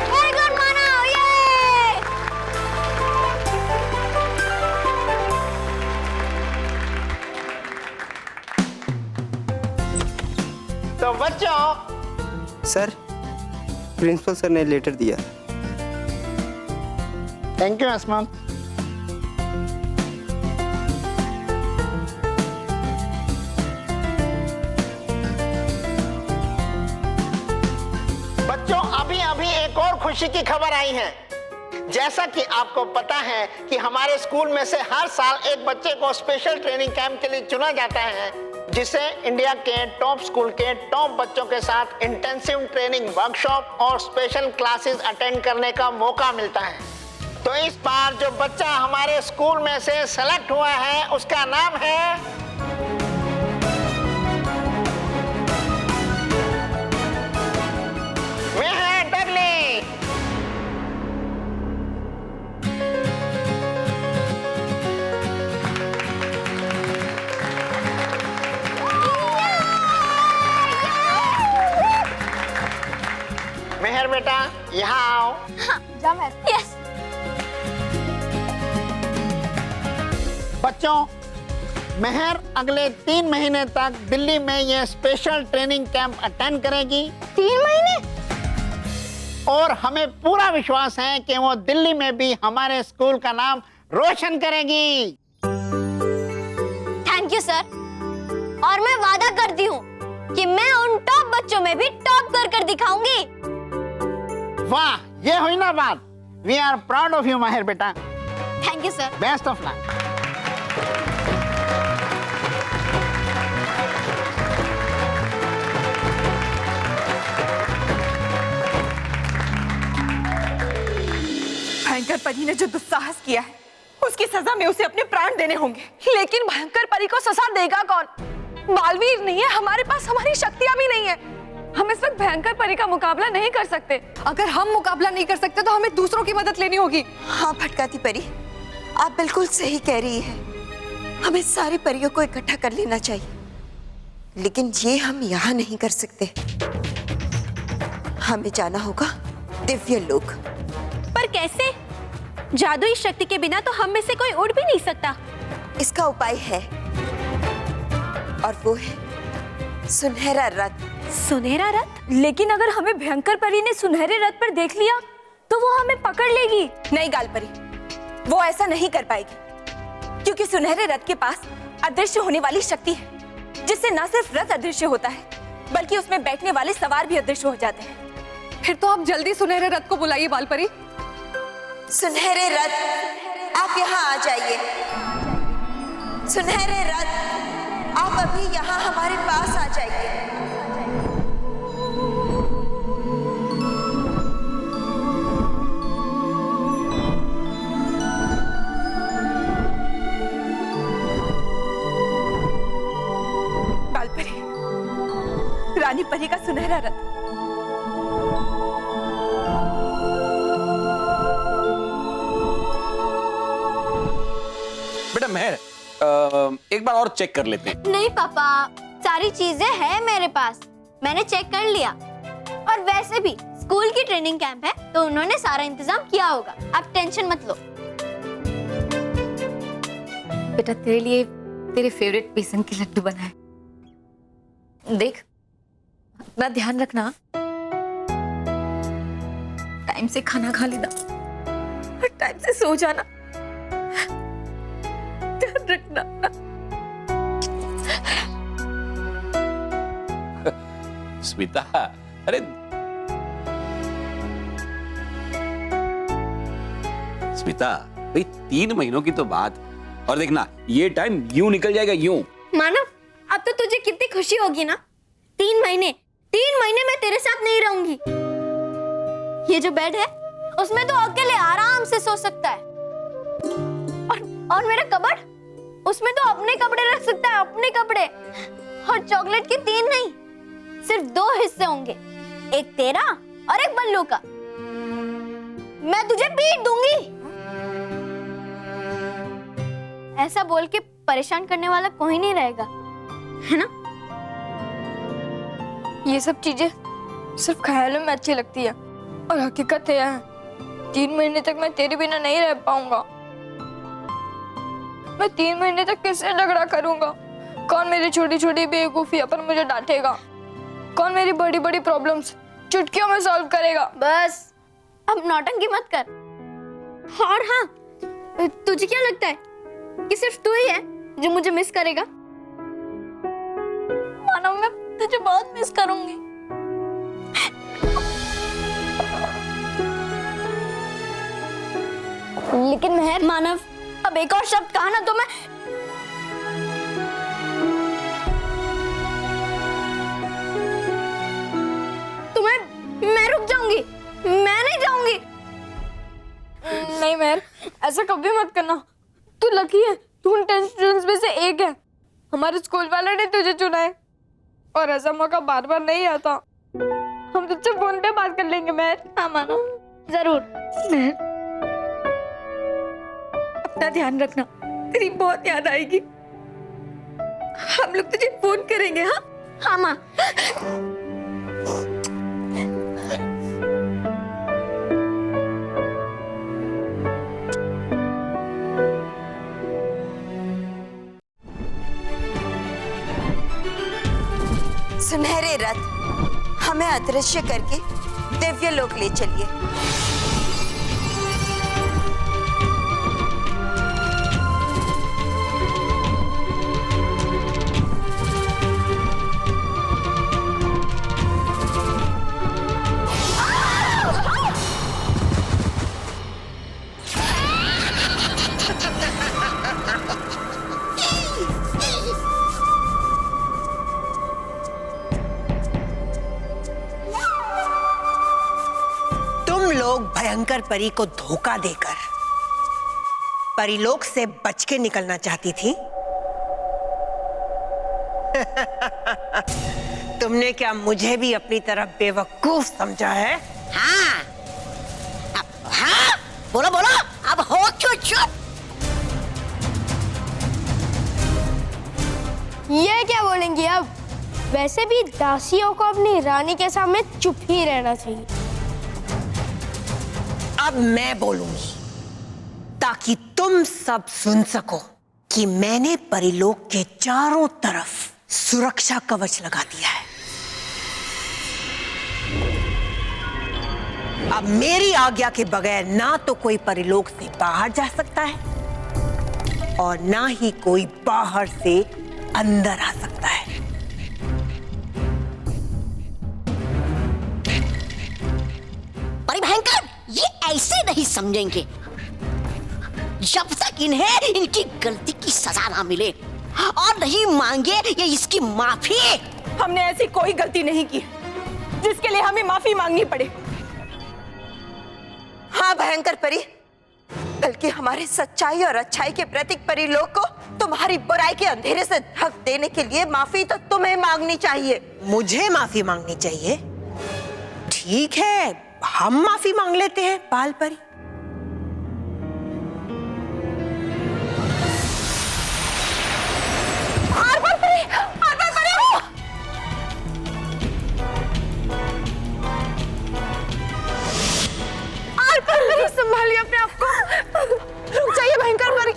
Very good, मानव। ये तो बच्चों, सर, प्रिंसिपल सर ने लेटर दिया। थैंक यू असमान। बच्चों, अभी अभी एक और खुशी की खबर आई है। जैसा कि आपको पता है कि हमारे स्कूल में से हर साल एक बच्चे को स्पेशल ट्रेनिंग कैंप के लिए चुना जाता है, जिसे इंडिया के टॉप स्कूल के टॉप बच्चों के साथ इंटेंसिव ट्रेनिंग वर्कशॉप और स्पेशल क्लासेस अटेंड करने का मौका मिलता है। तो इस बार जो बच्चा हमारे स्कूल में से सेलेक्ट हुआ है उसका नाम है मेहर डगली। मेहर बेटा, यहाँ आओ। हाँ, जा मैं। यस। बच्चों, मेहर अगले 3 महीने तक दिल्ली में ये स्पेशल ट्रेनिंग कैंप अटेंड करेगी। 3 महीने? और हमें पूरा विश्वास है कि वो दिल्ली में भी हमारे स्कूल का नाम रोशन करेगी। Thank you sir. और मैं वादा करती हूँ कि मैं उन टॉप बच्चों में भी टॉप कर दिखाऊंगी। वाह, ये हुई ना बात। We are proud of you Mahir बेटा। Thank you sir. Best of luck. भयंकर परी ने जो दुस्साहस किया है उसकी सजा में उसे अपने प्राण देने होंगे। लेकिन भयंकर परी को सजा देगा कौन? बालवीर नहीं है हमारे पास, हमारी शक्तियां भी नहीं है। हम इस वक्त भयंकर परी का मुकाबला नहीं कर सकते। अगर हम मुकाबला नहीं कर सकते तो हमें दूसरों की मदद लेनी होगी। हाँ फटकाती परी, आप बिल्कुल सही कह रही है। हमें सारी परियों को इकट्ठा कर लेना चाहिए, लेकिन ये हम यहाँ नहीं कर सकते। हमें जाना होगा दिव्य लोक। पर कैसे? जादुई शक्ति के बिना तो हम में से कोई उड़ भी नहीं सकता। इसका उपाय है, और वो है सुनहरा रथ। सुनहरा रथ? लेकिन अगर हमें भयंकर परी ने सुनहरे रथ पर देख लिया तो वो हमें पकड़ लेगी। नहीं गाल परी, वो ऐसा नहीं कर पाएगी, क्योंकि सुनहरे रथ के पास अदृश्य होने वाली शक्ति है, जिससे न सिर्फ रथ अदृश्य होता है बल्कि उसमें बैठने वाले सवार भी अदृश्य हो जाते हैं। फिर तो आप जल्दी सुनहरे रथ को बुलाइए बालपरी। सुनहरे रथ, आप यहाँ आ जाइए। सुनहरे रथ, आप अभी यहाँ हमारे पास आ जाइए। बालपरी, रानी परी का सुनहरा रथ। बेटा मेहर, एक बार और चेक कर लेते हैं। नहीं पापा, सारी चीजें हैं मेरे पास, मैंने चेक कर लिया। और वैसे भी स्कूल की ट्रेनिंग कैंप है तो उन्होंने सारा इंतजाम किया होगा, आप टेंशन मत लो। बेटा तेरे लिए तेरे फेवरेट बेसन के लड्डू बनाए, देख अपना ध्यान रखना, टाइम से खाना खा लेना और टाइम से सो जाना, ध्यान रखना। स्मिता, अरे स्मिता भाई, 3 महीनों की तो बात, और देखना ये टाइम यूं निकल जाएगा यूं। मानव, अब तो तुझे कितनी खुशी होगी ना। 3 महीने मैं तेरे साथ नहीं रहूंगी। ये जो बेड है उसमें तो अकेले आराम से सो सकता है, और मेरा कबर्ड, उसमें तो अपने कपड़े रख सकता है, अपने कपड़े। और चॉकलेट के 3 नहीं, सिर्फ 2 हिस्से होंगे, एक तेरा और एक बल्लू का। मैं तुझे पीट दूंगी। ऐसा बोल के परेशान करने वाला कोई नहीं रहेगा, है ना? ये सब चीजें सिर्फ ख्यालों में अच्छी लगती है, और हकीकत है 3 महीने तक मैं तेरे बिना नहीं रह पाऊंगा। मैं 3 महीने तक किससे झगड़ा करूंगा? कौन मेरी छोटी छोटी बेवकूफियां पर मुझे डांटेगा? कौन मेरी बड़ी बड़ी प्रॉब्लम्स चुटकियों में सॉल्व करेगा? बस अब नौटंकी मत कर। और हाँ, तुझे क्या लगता है कि सिर्फ तू ही है जो मुझे मिस करेगा? मानव, मैं तुझे बहुत मिस करूंगी। लेकिन मेहर, मानव, अब एक और शब्द कहा ना तो मैं रुक जाऊंगी। मैं नहीं जाऊंगी। नहीं मेहर, ऐसा कभी मत करना। तू लकी है, तू उन 10 स्टूडेंट्स में से एक है। हमारे स्कूल वालों ने तुझे चुना है, और ऐसा मौका बार बार नहीं आता। हम तुझसे फोन पे बात कर लेंगे मेहर। हाँ मानो, जरूर। मेहर, अपना ध्यान रखना, तेरी बहुत याद आएगी। हम लोग तुझे फोन करेंगे। हाँ हाँ माँ। सुनहरे रथ, हमें अदृश्य करके दिव्य लोक ले चलिए। भयंकर परी को धोखा देकर परिलोक से बच के निकलना चाहती थी? तुमने क्या मुझे भी अपनी तरफ बेवकूफ समझा है? हाँ हाँ, बोलो बोलो, अब हो क्यों चुप? ये क्या बोलेंगी अब? वैसे भी दासियों को अपनी रानी के सामने चुप ही रहना चाहिए। अब मैं बोलूंगी ताकि तुम सब सुन सको कि मैंने परिलोक के चारों तरफ सुरक्षा कवच लगा दिया है। अब मेरी आज्ञा के बगैर ना तो कोई परिलोक से बाहर जा सकता है और ना ही कोई बाहर से अंदर आ सकता है। परिभयंकर, ये ऐसे नहीं समझेंगे जब तक इन्हें इनकी गलती की सजा ना मिले और नहीं मांगे ये इसकी माफी। हमने ऐसी कोई गलती नहीं की जिसके लिए हमें माफी मांगनी पड़े। हाँ भयंकर परी, बल्कि हमारे सच्चाई और अच्छाई के प्रतीक परिलोक को तुम्हारी बुराई के अंधेरे से ढक देने के लिए माफी तो तुम्हें मांगनी चाहिए। मुझे माफी मांगनी चाहिए? ठीक है, हम माफी मांग लेते हैं बाल परी। संभालिए अपने आप को। रुक जाइए भयंकर परी।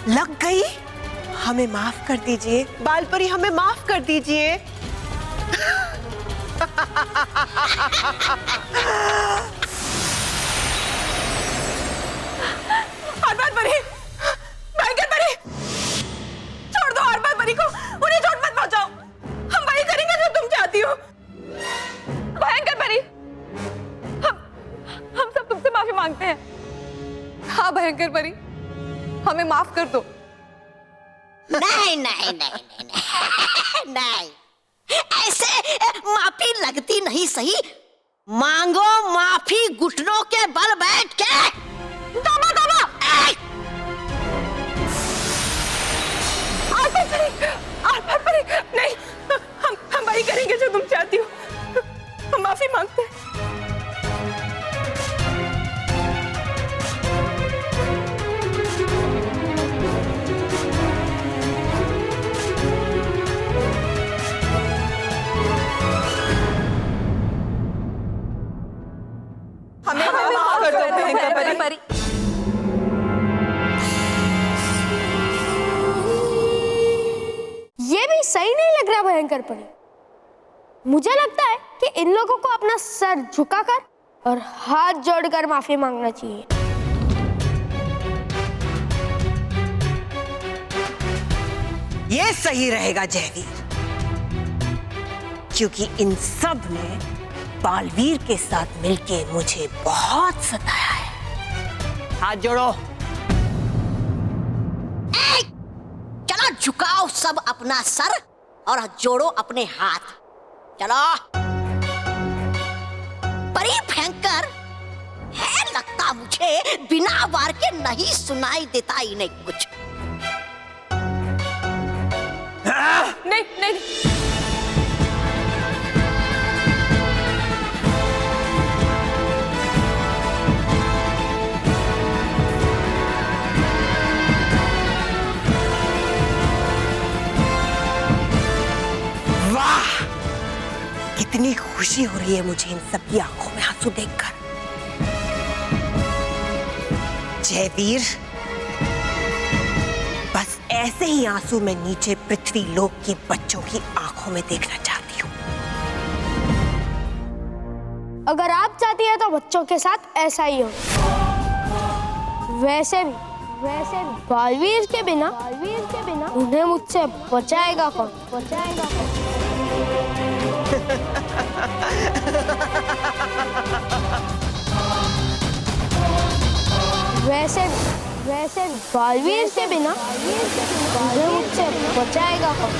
लग गई? हमें माफ कर दीजिए बाल परी, हमें माफ कर दीजिए। आरपार परी, भयंकर परी, छोड़ दो आरपार परी को, उन्हें चोट मत पहुंचाओ। हम वही करेंगे जो तुम चाहती हो। भयंकर परी, हम सब तुमसे माफी मांगते हैं। हाँ भयंकर परी, हमें माफ कर दो। नहीं नहीं नहीं नहीं नहीं, नहीं। ऐसे माफी लगती नहीं सही। मांगो माफी घुटनों के बल बैठ के। तोबा तोबा। आरपार परी, नहीं, हम वही करेंगे जो तुम चाहती हो। हम माफी मांगते हैं। हमें माफ कर दो भयंकर परी। ये भी सही नहीं लग रहा भयंकर परी। मुझे लगता है कि इन लोगों को अपना सर झुकाकर और हाथ जोड़कर माफी मांगना चाहिए। ये सही रहेगा जयवीर, क्योंकि इन सब ने बालवीर के साथ मिलके मुझे बहुत सताया है। हाथ जोड़ो। चलो झुकाओ सब अपना सर और जोड़ो अपने हाथ। चलो। परी भयंकर है, लगता मुझे बिना वार के नहीं सुनाई देता इन्हें कुछ। नहीं नहीं, वाह, कितनी खुशी हो रही है मुझे इन सब की आंखों में आंसू देखकर। जयवीर, बस ऐसे ही आंसू मैं नीचे पृथ्वी लोक के बच्चों की आंखों में देखना चाहती हूँ। अगर आप चाहती हैं तो बच्चों के साथ ऐसा ही हो। वैसे भी बालवीर के बिना उन्हें मुझसे बचाएगा कौन? वैसे भी बालवीर के बिना उन्हें मुझसे बचाएगा कौन?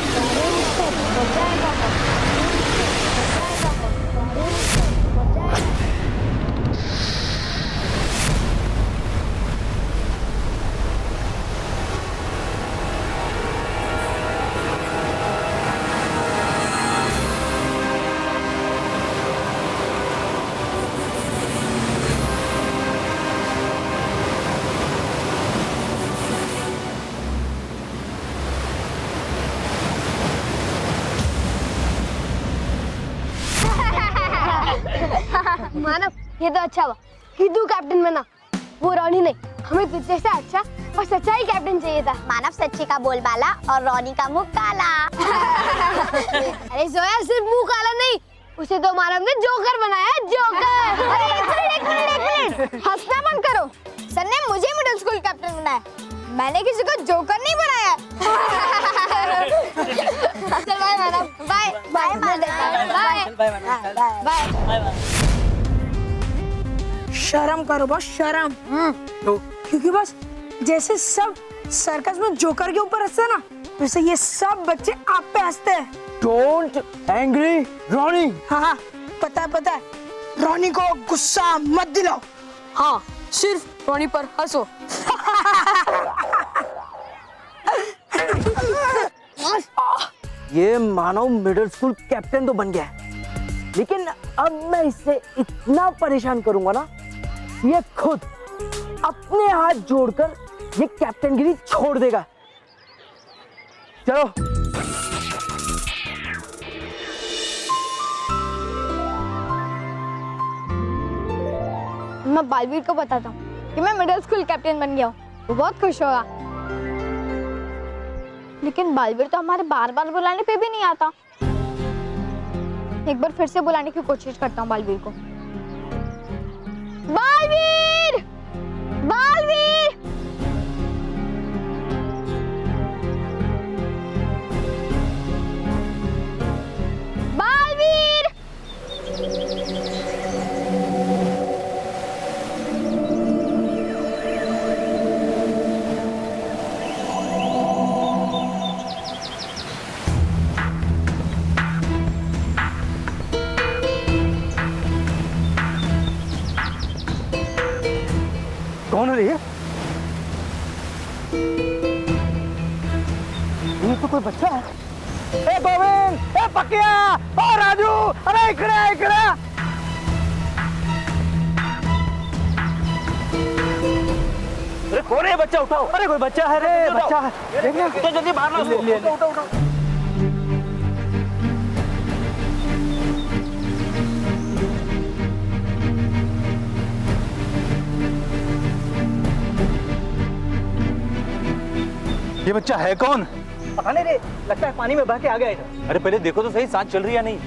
ये तो अच्छा हुआ कि तू कैप्टन बना, वो रोनी नहीं। हमें तुझसे से अच्छा और सच्चा ही कैप्टन चाहिए था। मानव सच्ची का बोलबाला और रोनी का मुंह काला। अरे जोया, सिर्फ मुंह काला नहीं, उसे तो मानव ने जोकर बनाया है, जोकर। अरे एक मिनट, हंसना बंद करो। सर ने मुझे मिडिल स्कूल कैप्टन बनाया, मैंने किसी को जोकर नहीं बनाया। चल बाय मानव, बाय बाय मानव, बाय बाय। शर्म करो बस, शर्म। क्योंकि बस जैसे सब सर्कस में जोकर के ऊपर हंसते हैं ना, वैसे ये सब बच्चे आप पे हंसते हैं। डोंट एंग्री रोनी। हाँ, पता है। रोनी को गुस्सा मत दिलाओ। हाँ, सिर्फ रोनी पर हंसो। ये मानव मिडिल स्कूल कैप्टन तो बन गया है, लेकिन अब मैं इससे इतना परेशान करूंगा ना, ये खुद अपने हाथ जोड़कर ये कैप्टनगिरी छोड़ देगा। चलो। मैं बालवीर को बताता हूँ कि मैं मिडिल स्कूल कैप्टन बन गया हूँ, वो बहुत खुश होगा। लेकिन बालवीर तो हमारे बार बार बुलाने पे भी नहीं आता। एक बार फिर से बुलाने की कोशिश करता हूँ बालवीर को। बालवीर! बालवीर! बालवीर! कौन है ये? ये तो कोई बच्चा है। ए गोविंद, ए पकिया, ओ राजू, अरे इकड़े। अरे कौन है बच्चा? उठाओ। अरे कोई बच्चा है रे, बच्चा है। देखना तो जल्दी बाहर ला। उठाओ। ये बच्चा है कौन? पता नहीं रे, लगता है पानी में बह के आ गया इधर। अरे पहले देखो तो सही, सांस चल रही है या नहीं।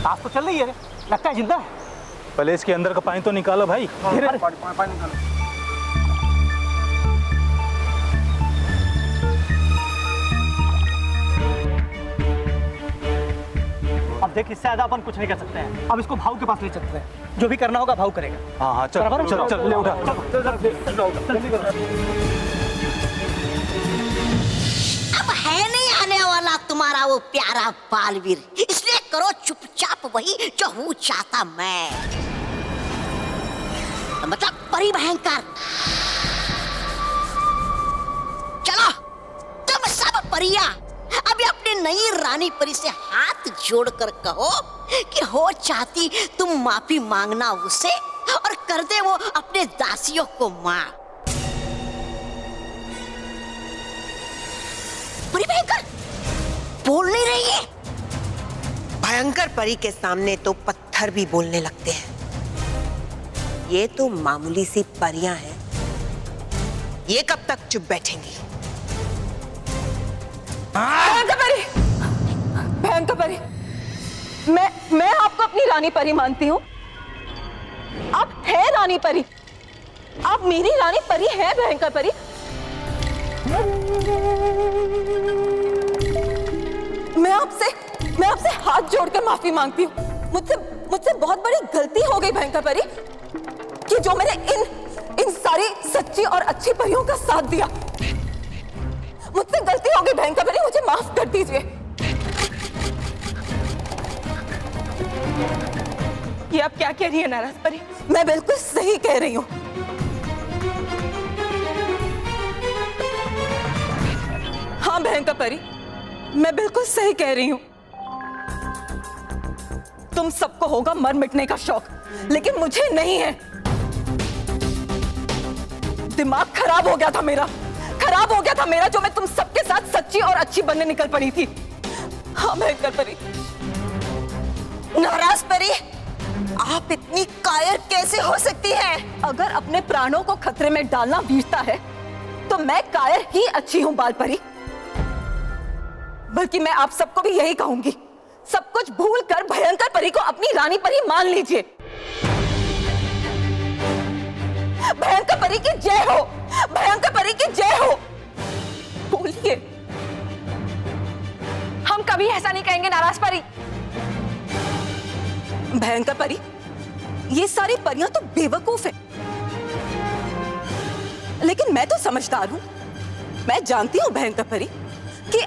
सांस तो चल रही है रे, लगता है जिंदा है। पहले इसके अंदर का पानी तो निकालो भाई। पानी निकालो। अब देख, इससे ज्यादा अपन कुछ नहीं कर सकते हैं। अब इसको भाऊ के पास ले चलते हैं, जो भी करना होगा भाऊ करेगा। हाँ, चल ले उठा। अब है नहीं आने वाला तुम्हारा वो प्यारा बालवीर, इसलिए करो चुपचाप वही जो हूँ चाहता मैं, मतलब परिभयंकर। चलो तुम सब परियां अभी अपनी नई रानी परी से हाथ जोड़कर कहो कि हो चाहती तुम माफी मांगना उसे और कर दे वो अपने दासियों को माफ। परी भयंकर बोल नहीं रही है। भयंकर परी के सामने तो पत्थर भी बोलने लगते हैं। ये तो मामूली सी परियां हैं, ये कब तक चुप बैठेंगी? भयंकर परी, मैं आपको अपनी रानी परी मानती हूँ। आप है रानी परी, आप मेरी रानी परी है भयंकर परी। मैं आपसे हाथ जोड़कर माफी मांगती हूँ। मुझसे बहुत बड़ी गलती हो गई भयंकर परी, कि जो मैंने इन सारी सच्ची और अच्छी परियों का साथ दिया। मुझसे गलती हो गई भयंकर परी, मुझे माफ कर दीजिए। ये आप क्या कह रही है नाराज परी? मैं बिल्कुल सही कह रही हूँ। हाँ भयंकर परी, मैं बिल्कुल सही कह रही हूँ। तुम सबको होगा मर मिटने का शौक, लेकिन मुझे नहीं है। दिमाग खराब हो गया था मेरा, जो मैं तुम सबके साथ सच्ची और अच्छी बनने निकल पड़ी थी। हाँ भयंकर परी, नाराज परी, आप इतनी कायर कैसे हो सकती हैं? अगर अपने प्राणों को खतरे में डालना वीरता है तो मैं कायर ही अच्छी हूं बाल परी। बल्कि मैं आप सबको भी यही कहूंगी, सब कुछ भूल कर भयंकर परी को अपनी रानी परी मान लीजिए। भयंकर परी की जय हो, भयंकर परी की जय हो। बोलिए। हम कभी ऐसा नहीं कहेंगे नाराज परी। भयंकर परी, ये सारी परियां तो बेवकूफ है, लेकिन मैं तो समझदार हूं। मैं जानती हूं भयंकर परी कि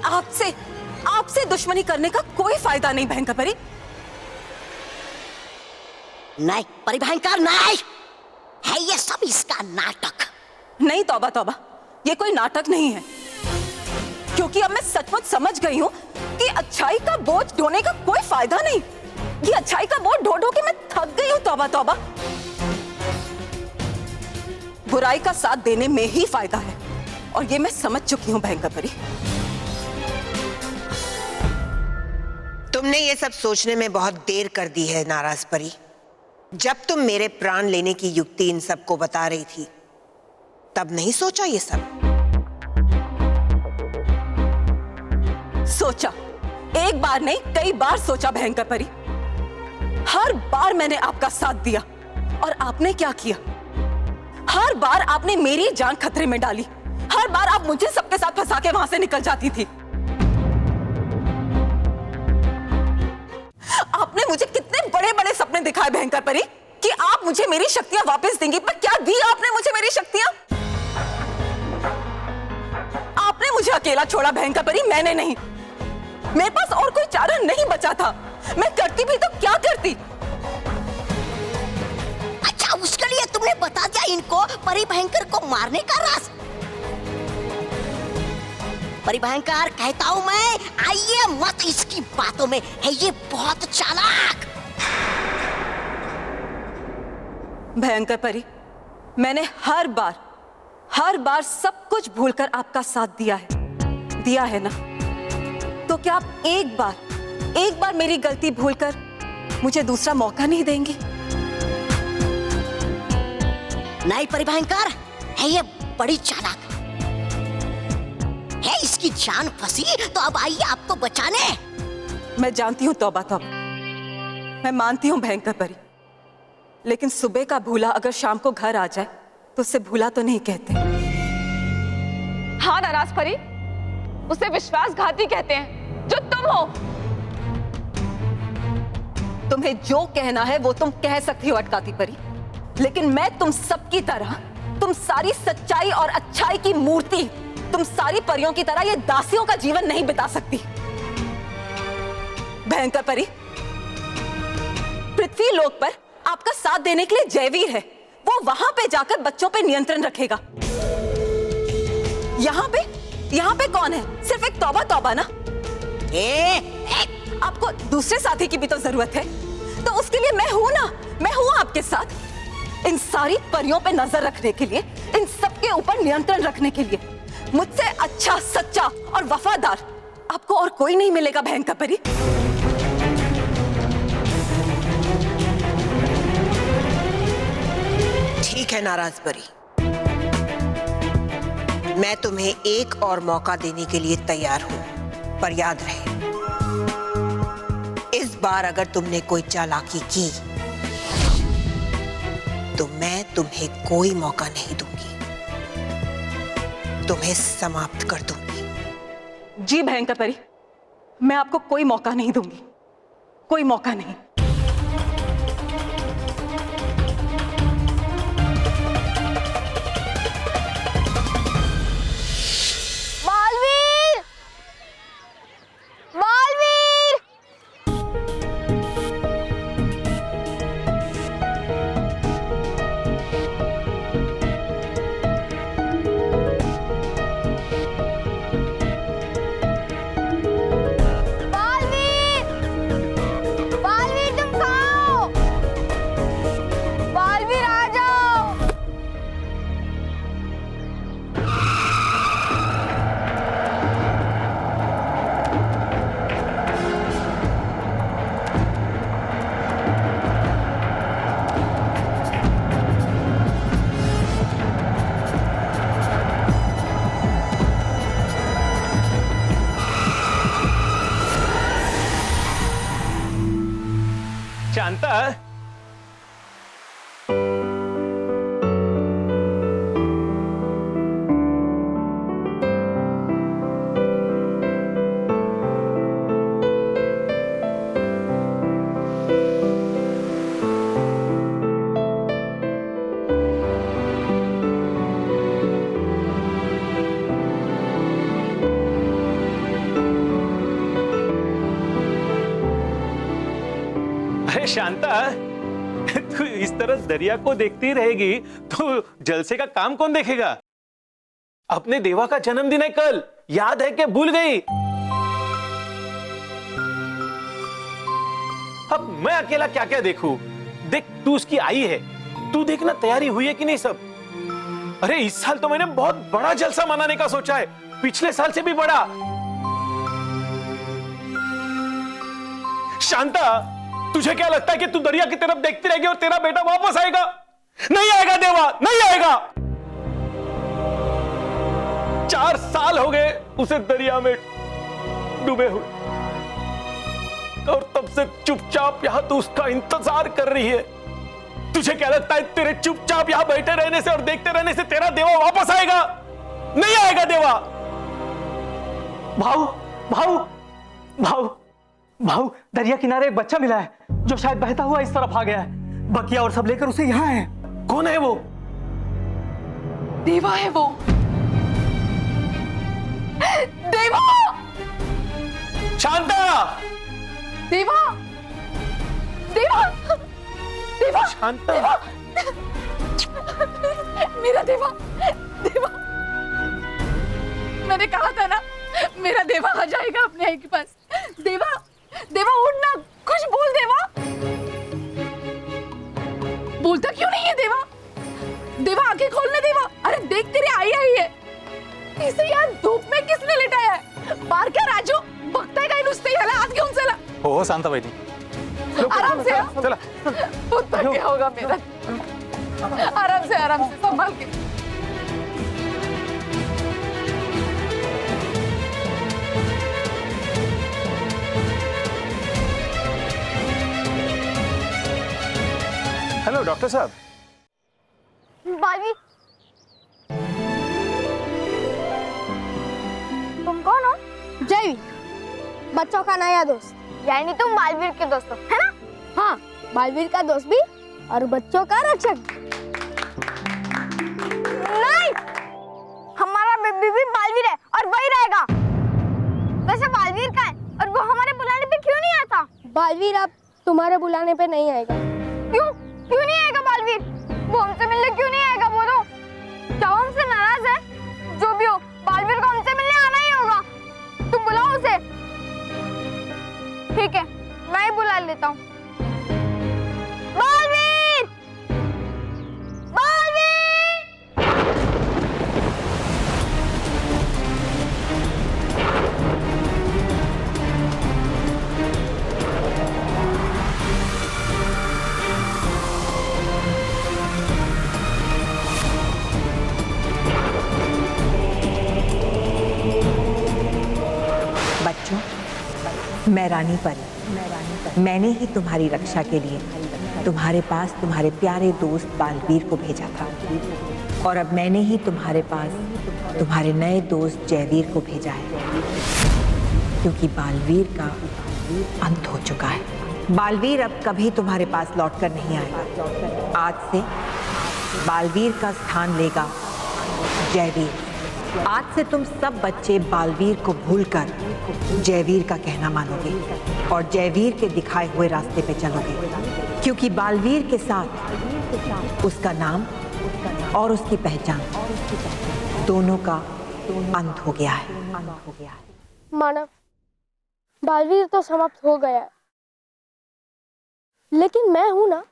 आपसे दुश्मनी करने का कोई फायदा नहीं। भयंकर परी नहीं परी भयंकर, नहीं है ये सब इसका नाटक। नहीं तौबा तौबा, ये कोई नाटक नहीं है, क्योंकि अब मैं सचमुच समझ गई हूं कि अच्छाई का बोझ ढोने का कोई फायदा नहीं। ये अच्छाई का बोझ ढो ढो के मैं थक गई हूं। तौबा तौबा, बुराई का साथ देने में ही फायदा है, और ये मैं समझ चुकी हूं भयंकर परी। तुमने ये सब सोचने में बहुत देर कर दी है नाराज परी। जब तुम मेरे प्राण लेने की युक्ति इन सबको बता रही थी, तब नहीं सोचा ये सब? सोचा, एक बार नहीं कई बार सोचा भयंकर परी। हर बार मैंने आपका साथ दिया, और आपने क्या किया? हर बार आपने मेरी जान खतरे में डाली। हर बार आप मुझे सबके साथ फंसा के वहां से निकल जाती थी। आपने मुझे कितने बड़े बड़े सपने दिखाए भयंकर परी कि आप मुझे मेरी शक्तियां वापस देंगी, पर क्या दी आपने मुझे मेरी शक्तियां? आपने मुझे अकेला छोड़ा भयंकर परी, मैंने नहीं। मेरे पास और कोई चारा नहीं बचा था। मैं करती भी तो क्या करती? अच्छा, उसके लिए तुमने बता दिया इनको परी भयंकर को मारने का राज। परी भयंकर, कहता हूं मैं, आइए मत इसकी बातों में, है ये बहुत चालाक। भयंकर परी, मैंने हर बार सब कुछ भूलकर आपका साथ दिया है ना? तो क्या आप एक बार मेरी गलती भूलकर मुझे दूसरा मौका नहीं देंगी? नहीं परी भयंकर, है ये बड़ी चालाक है, इसकी जान फंसी तो अब आइए आपको बचाने। मैं जानती हूँ तौबा तौबा, मैं मानती हूँ भयंकर परी, लेकिन सुबह का भूला अगर शाम को घर आ जाए तो उसे भूला तो नहीं कहते। हाँ नाराज परी, उसे विश्वासघाती कहते हैं, जो तुम हो। तुम्हें जो कहना है वो तुम कह सकती हो अटकाती परी, लेकिन मैं तुम सबकी तरह, तुम सारी सच्चाई और अच्छाई की मूर्ति, तुम सारी परियों की तरह ये दासियों का जीवन नहीं बिता सकती। भयंकर परी, पृथ्वी लोक पर आपका साथ देने के लिए जयवीर है, वो वहां पे जाकर बच्चों पे नियंत्रण रखेगा। यहाँ पे कौन है? सिर्फ एक तौबा तौबा ना। आपको दूसरे साथी की भी तो जरूरत है, तो उसके लिए मैं हूं ना, मैं हूं आपके साथ। इन सारी परियों पे नजर रखने के लिए, इन सबके ऊपर नियंत्रण रखने के लिए मुझसे अच्छा, सच्चा और वफादार आपको और कोई नहीं मिलेगा भयंकर परी। ठीक है नाराज परी, मैं तुम्हें एक और मौका देने के लिए तैयार हूं, पर याद रहे, इस बार अगर तुमने कोई चालाकी की तो मैं तुम्हें कोई मौका नहीं दूंगी, तुम्हें समाप्त कर दूंगी। जी भयंकर परी, मैं आपको कोई मौका नहीं दूंगी, कोई मौका नहीं। बालवीर! बालवीर! बालवीर! बालवीर शांता, अरे शांता, तू इस तरह दरिया को देखती रहेगी तो जलसे का काम कौन देखेगा? अपने देवा का जन्मदिन है कल, याद है कि भूल गई? अब मैं अकेला क्या क्या देखूं? देख, तू उसकी आई है, तू देखना तैयारी हुई है कि नहीं सब। अरे इस साल तो मैंने बहुत बड़ा जलसा मनाने का सोचा है, पिछले साल से भी बड़ा। शांता, तुझे क्या लगता है कि तू दरिया की तरफ देखती रहेगी और तेरा बेटा वापस आएगा? नहीं आएगा देवा, नहीं आएगा। 4 साल हो गए उसे दरिया में डूबे हुए, और तब से चुपचाप यहां तू उसका इंतजार कर रही है। तुझे क्या लगता है तेरे चुपचाप यहां बैठे रहने से और देखते रहने से तेरा देवा वापस आएगा? नहीं आएगा देवा। भाऊ, भाऊ, भाऊ, भाऊ, दरिया किनारे एक बच्चा मिला है जो शायद बहता हुआ इस तरफ आ गया है। बकिया और सब लेकर उसे यहाँ है। कौन है वो? देवा है वो। देवा! शांता! देवा! देवा! देवा! शांता! देवा! मेरा देवा! देवा! मैंने कहा था ना, मेरा देवा आ जाएगा अपने आई के पास। देवा! देवा उठ ना, कुछ बोल देवा। बोलता क्यों नहीं है देवा? देवा आंखें खोलने देवा। अरे देख, तेरी आई आई है। इसे यार धूप में किसने लिटाया है? बाहर क्या राजू बघताय काय नुसते, याला हात घेऊन चला। हो शांताबाई, आराम से चला। बहुत थक गया होगा मेरा। आराम से संभाल के। हेलो डॉक्टर साहब। बालवीर, तुम कौन हो? जयवीर, बच्चों का नया दोस्त। यानी तुम बालवीर के दोस्त हो, है ना? हाँ, बालवीर का दोस्त भी और बच्चों का रक्षक। नहीं, हमारा बेबी भी बालवीर है और वही रहेगा। वैसे बालवीर का है और वो हमारे बुलाने पे क्यों नहीं आता? बालवीर अब तुम्हारे बुलाने पे नहीं आएगा। क्यों? क्यों नहीं आएगा बालवीर? वो हमसे मिलने क्यों नहीं आएगा? बोलो, क्या हमसे नाराज है? जो भी हो, बालवीर को हमसे मिलने आना ही होगा। तुम बुलाओ उसे। ठीक है, मैं ही बुला लेता हूँ। बालवीर! बालवीर! बच्चों, मैं रानी परी, मैंने ही तुम्हारी रक्षा के लिए तुम्हारे पास तुम्हारे प्यारे दोस्त बालवीर को भेजा था, और अब मैंने ही तुम्हारे पास तुम्हारे नए दोस्त जयवीर को भेजा है, क्योंकि बालवीर का अंत हो चुका है। बालवीर अब कभी तुम्हारे पास लौटकर नहीं आएगा। आज से बालवीर का स्थान लेगा जयवीर। आज से तुम सब बच्चे बालवीर को भूलकर जयवीर का कहना मानोगे और जयवीर के दिखाए हुए रास्ते पे चलोगे, क्योंकि बालवीर के साथ उसका नाम और उसकी पहचान दोनों का अंत हो गया है। मानव, बालवीर तो समाप्त हो गया है, लेकिन मैं हूं ना,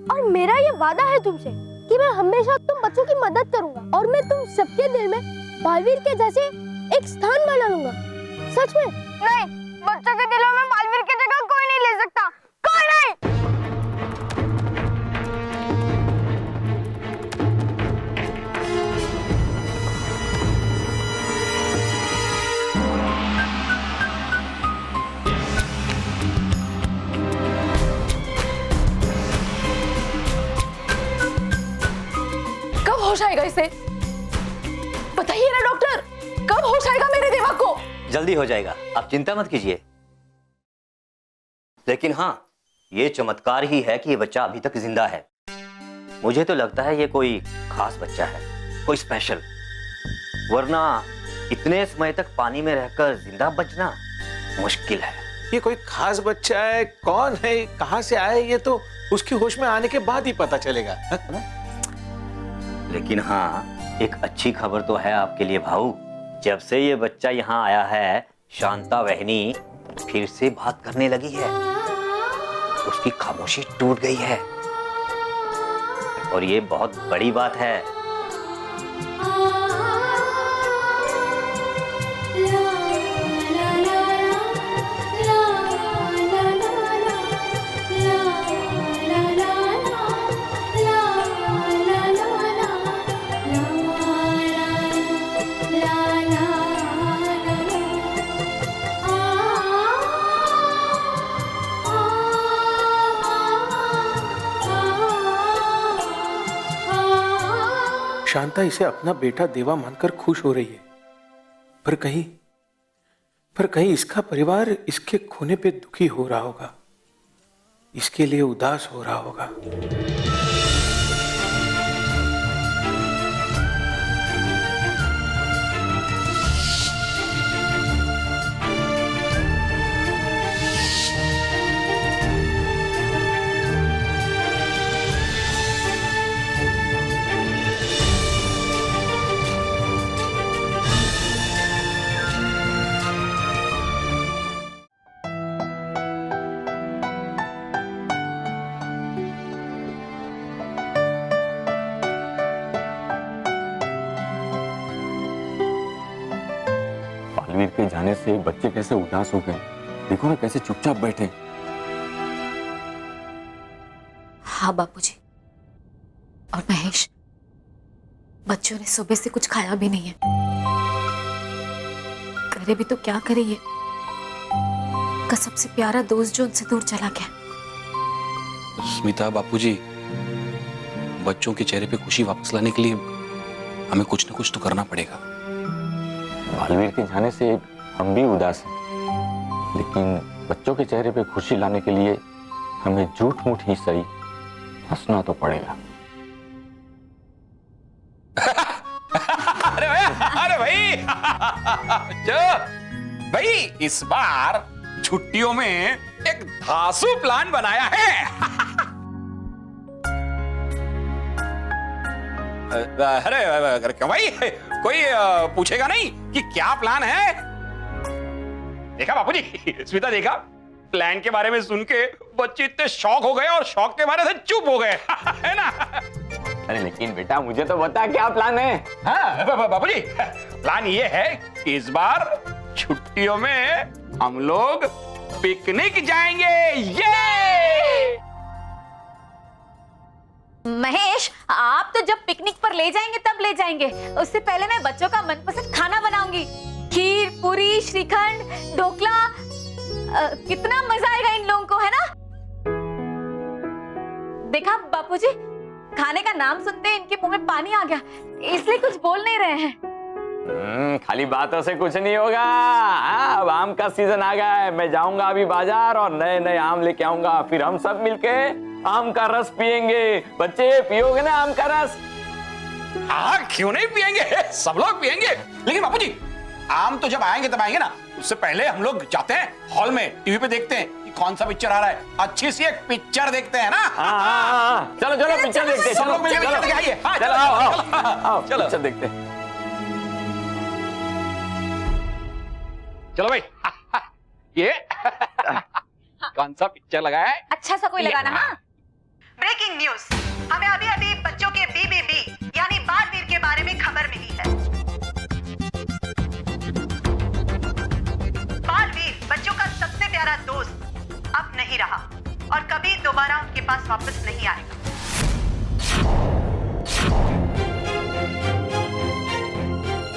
और मेरा ये वादा है तुमसे कि मैं हमेशा तुम बच्चों की मदद करूंगा और मैं तुम सबके दिल में बालवीर के जैसे एक स्थान बना लूंगा। सच में? नहीं, बच्चों के दिलों में बालवीर की जगह कोई नहीं ले सकता, कोई नहीं। होश आएगा इसे? बताइए ना डॉक्टर, कब होश आएगा मेरे देवा को? जल्दी हो जाएगा, आप चिंता मत कीजिए। लेकिन हाँ, ये चमत्कार ही है कि ये बच्चा अभी तक जिंदा है। मुझे तो लगता है ये कोई खास बच्चा है, कोई स्पेशल, वरना इतने समय तक पानी में रहकर जिंदा बचना मुश्किल है। ये कोई खास बच्चा है, कौन है, कहां से आया, ये तो उसके होश में आने के बाद ही पता चलेगा। लेकिन हाँ, एक अच्छी खबर तो है आपके लिए भाऊ। जब से ये बच्चा यहाँ आया है, शांता बहनी फिर से बात करने लगी है। उसकी खामोशी टूट गई है और ये बहुत बड़ी बात है। शांता इसे अपना बेटा देवा मानकर खुश हो रही है, पर कहीं इसका परिवार इसके खोने पे दुखी हो रहा होगा, इसके लिए उदास हो रहा होगा। बालवीर के जाने से बच्चे कैसे उदास हो गए, देखो ना कैसे चुपचाप बैठे। हाँ बापूजी, और महेश, बच्चों ने सुबह से कुछ खाया भी नहीं है। करे भी तो क्या करे, ये का सबसे प्यारा दोस्त जो उनसे दूर चला गया। स्मिता बापूजी, बच्चों के चेहरे पे खुशी वापस लाने के लिए हमें कुछ न कुछ तो करना पड़ेगा। बालवीर के जाने से हम भी उदास हैं, लेकिन बच्चों के चेहरे पे खुशी लाने के लिए हमें झूठ मूठ ही सही हंसना तो पड़ेगा। अरे भाई, भाई इस बार छुट्टियों में एक धांसू प्लान बनाया है। अरे क्यों भाई, कोई पूछेगा नहीं कि क्या प्लान है? देखा बापूजी, स्मिता देखा, प्लान के बारे में सुन के बच्चे इतने शौक हो गए और शौक के बारे से चुप हो गए। है ना? अरे लेकिन बेटा मुझे तो बता क्या प्लान है? हाँ बापूजी, प्लान ये है कि इस बार छुट्टियों में हम लोग पिकनिक जाएंगे। ये महेश, आप तो जब पिकनिक पर ले जाएंगे तब ले जाएंगे, उससे पहले मैं बच्चों का मनपसंद खाना बनाऊंगी। खीर, पूरी, श्रीखंड, ढोकला। कितना मजा आएगा इन लोगों को, है ना? देखा बापूजी, खाने का नाम सुनते इनके मुंह में पानी आ गया, इसलिए कुछ बोल नहीं रहे हैं। खाली बातों से कुछ नहीं होगा। अब आम का सीजन आ गया है, मैं जाऊंगा अभी बाजार और नए नए आम लेके आऊंगा, फिर हम सब मिलके आम का रस पियेंगे। बच्चे पियोगे ना आम का रस? हाँ, क्यों नहीं पियेंगे, सब लोग पियेंगे। लेकिन बापूजी, आम तो जब आएंगे तब आएंगे ना, उससे पहले हम लोग जाते हैं हॉल में, टीवी पे देखते हैं कि कौन सा पिक्चर आ रहा है। अच्छी सी एक पिक्चर देखते हैं ना। हाँ, चलो चलो पिक्चर देखते हैं। सब लोग मिलकर पिक्चर देखें, आइए। हाँ, चलो आओ चलो पिक्चर देखते हैं। चलो भाई, ये कौन सा पिक्चर लगा है? अच्छा सा कोई लगाना। हाँ, ब्रेकिंग न्यूज, हमें अभी अभी बच्चों के BBB यानी बालवीर के बारे में खबर मिली है। बालवीर बच्चों का सबसे प्यारा दोस्त अब नहीं रहा और कभी दोबारा उनके पास वापस नहीं आएगा।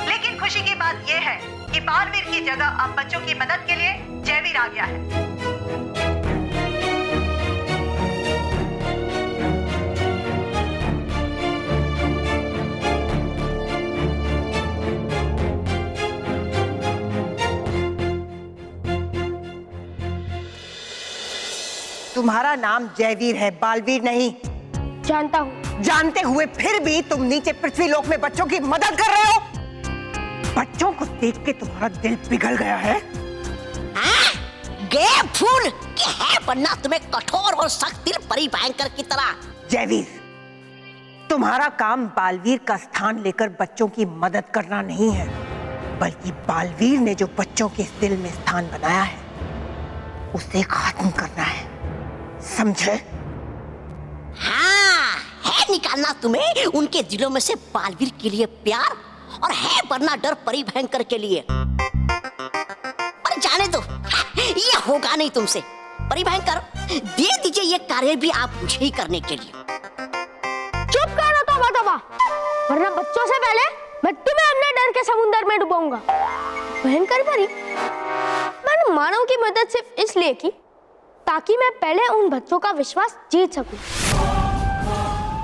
लेकिन खुशी की बात यह है कि बालवीर की जगह अब बच्चों की मदद के लिए जयवीर आ गया है। तुम्हारा नाम जयवीर है, बालवीर नहीं। जानता हूँ। जानते हुए फिर भी तुम नीचे पृथ्वी लोक में बच्चों की मदद कर रहे हो। बच्चों को देख के तुम्हारा दिल पिघल गया है। फूल कि है बनना तुम्हें कठोर और सख्त दिल परी भयंकर की तरह। जयवीर, तुम्हारा काम बालवीर का स्थान लेकर बच्चों की मदद करना नहीं है, बल्कि बालवीर ने जो बच्चों के दिल में स्थान बनाया है उसे खत्म करना है, समझे? हाँ, है निकालना तुम्हें उनके दिलों में से बालवीर के लिए प्यार और है बनना डर परी भयंकर के लिए। पर जाने दो, ये होगा नहीं तुमसे। परी भयंकर, दे दीजिए ये कार्य भी आप मुझे ही करने के लिए। चुप करो तोबा, वरना बच्चों से पहले मैं तुम्हें अपने डर के समुद्र में डुबाऊंगा। भयंकर परी, मैंने मानव की मदद सिर्फ इसलिए की ताकि मैं पहले उन बच्चों का विश्वास जीत सकूं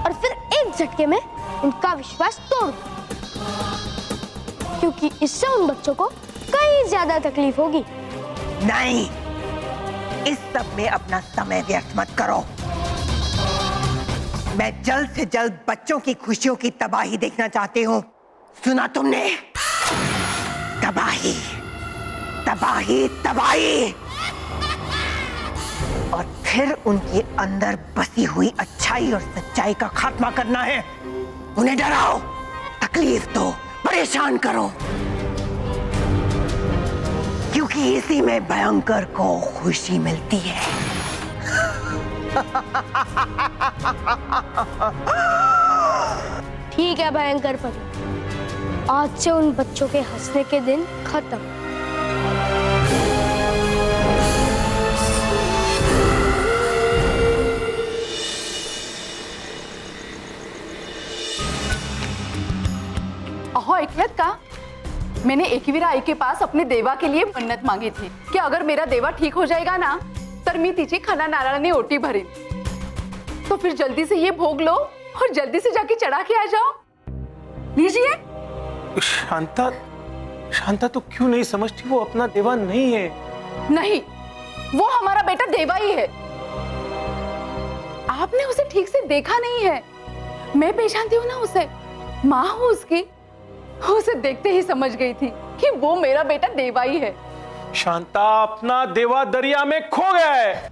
और फिर एक झटके में उनका विश्वास तोड़ दूं, क्योंकि इससे उन बच्चों को कहीं ज्यादा तकलीफ होगी। नहीं, इस सब में अपना समय व्यर्थ मत करो। मैं जल्द से जल्द बच्चों की खुशियों की तबाही देखना चाहती हूँ। सुना तुमने? तबाही, तबाही, तबाही। और फिर उनके अंदर बसी हुई अच्छाई और सच्चाई का खात्मा करना है। उन्हें डराओ, तकलीफ दो, परेशान करो, क्योंकि इसी में भयंकर को खुशी मिलती है। ठीक है भयंकर परी, आज से उन बच्चों के हंसने के दिन खत्म। अहो ऐकलत का, मैंने एकवीरा आई के पास अपने देवा के लिए मन्नत मांगी थी कि अगर मेरा देवा ठीक हो जाएगा ना तर मी तिची खाना नारळाने ओटी भरेन। तो फिर जल्दी से ये भोग लो और जल्दी से जाके चढ़ा के आ जाओ। लीजिए। शांता, शांता तो क्यों नहीं समझती? वो अपना देवा नहीं है। नहीं, वो हमारा बेटा देवा ही है। आपने उसे ठीक से देखा नहीं है। मैं पहचानती हूँ ना उसे, माँ हूँ उसकी। उसे देखते ही समझ गई थी कि वो मेरा बेटा देवा ही है। शांता, अपना देवा दरिया में खो गया है।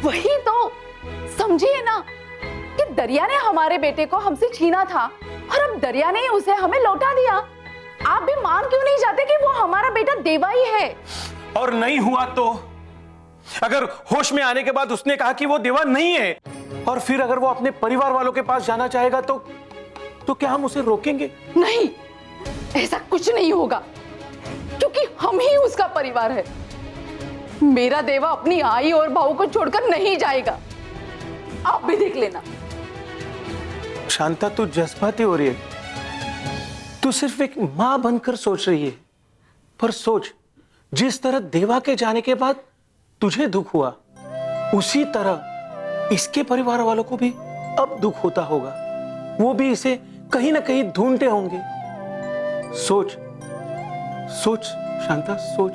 वही तो, समझिए ना कि दरिया ने हमारे बेटे को हमसे छीना था और अब दरिया ने उसे हमें लौटा दिया। आप भी मान क्यों नहीं जाते कि वो हमारा बेटा देवा ही है? और नहीं हुआ तो? अगर होश में आने के बाद उसने कहा कि वो देवा नहीं है और फिर अगर वो अपने परिवार वालों के पास जाना चाहेगा तो क्या हम उसे रोकेंगे? नहीं, ऐसा कुछ नहीं होगा, क्योंकि हम ही उसका परिवार है। मेरा देवा अपनी आई और भाऊ को छोड़कर नहीं जाएगा। आप भी देख लेना। शांता, तू जज्बाती हो रही है। तू सिर्फ एक मां बनकर सोच रही है, पर सोच, जिस तरह देवा के जाने के बाद तुझे दुख हुआ, उसी तरह इसके परिवार वालों को भी अब दुख होता होगा। वो भी इसे कहीं ना कहीं ढूंढते होंगे। सोच, सोच शांता, सोच।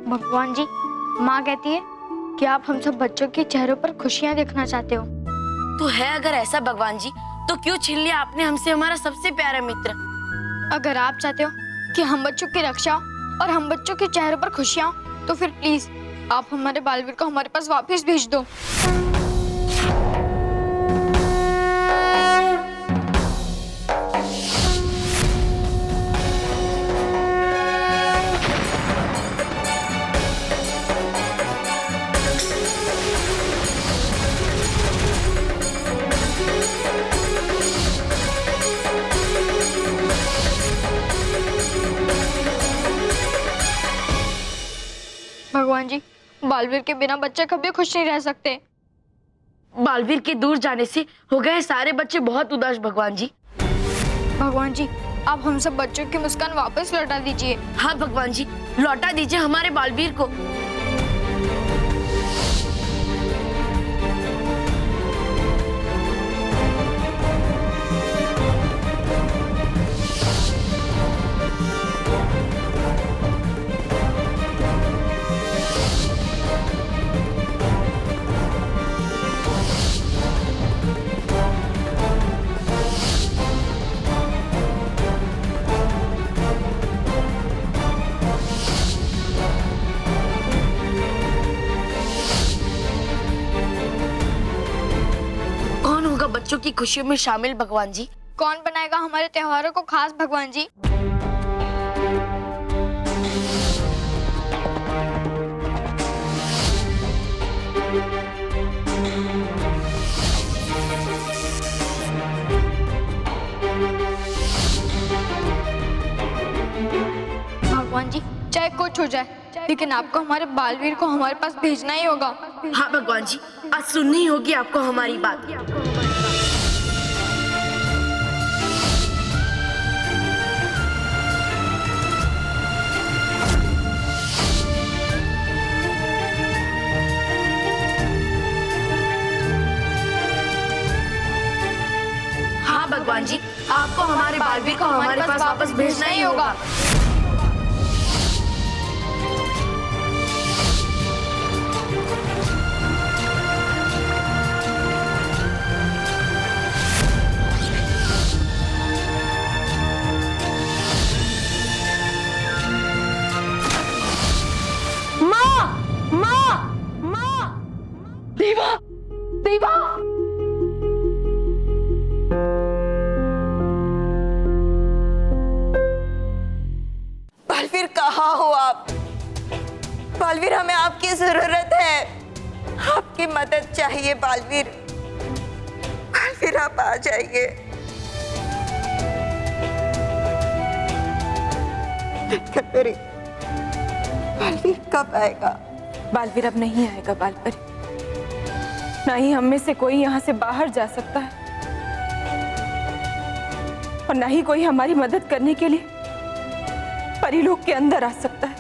भगवान जी, माँ कहती है कि आप हम सब बच्चों के चेहरों पर खुशियाँ देखना चाहते हो। तो है अगर ऐसा भगवान जी, तो क्यों छीन लिया आपने हमसे हमारा सबसे प्यारा मित्र? अगर आप चाहते हो कि हम बच्चों की रक्षा और हम बच्चों के चेहरों पर खुशियाँ, तो फिर प्लीज आप हमारे बालवीर को हमारे पास वापस भेज दो। भगवान जी, बालवीर के बिना बच्चे कभी खुश नहीं रह सकते। बालवीर के दूर जाने से हो गए सारे बच्चे बहुत उदास भगवान जी। भगवान जी, आप हम सब बच्चों की मुस्कान वापस लौटा दीजिए। हाँ भगवान जी, लौटा दीजिए हमारे बालवीर को। खुशियों में शामिल भगवान जी। कौन बनाएगा हमारे त्योहारों को खास भगवान जी? भगवान जी, चाहे कुछ हो जाए, लेकिन आपको हमारे बालवीर को हमारे पास भेजना ही होगा। हाँ भगवान जी, आज सुननी होगी आपको हमारी बात। हाँ भगवान जी, आपको हमारे बालवीर को हमारे पास वापस भेजना ही होगा। देवा, देवा, बालवीर कहाँ हो आप? बालवीर, हमें आपकी जरूरत है, आपकी मदद चाहिए बालवीर। बालवीर, आप आ जाइए। बालवीर कब आएगा? बालवीर अब नहीं आएगा बालपरी, ना ही हम में से कोई यहाँ से बाहर जा सकता है और ना ही कोई हमारी मदद करने के लिए परीलोक के अंदर आ सकता है।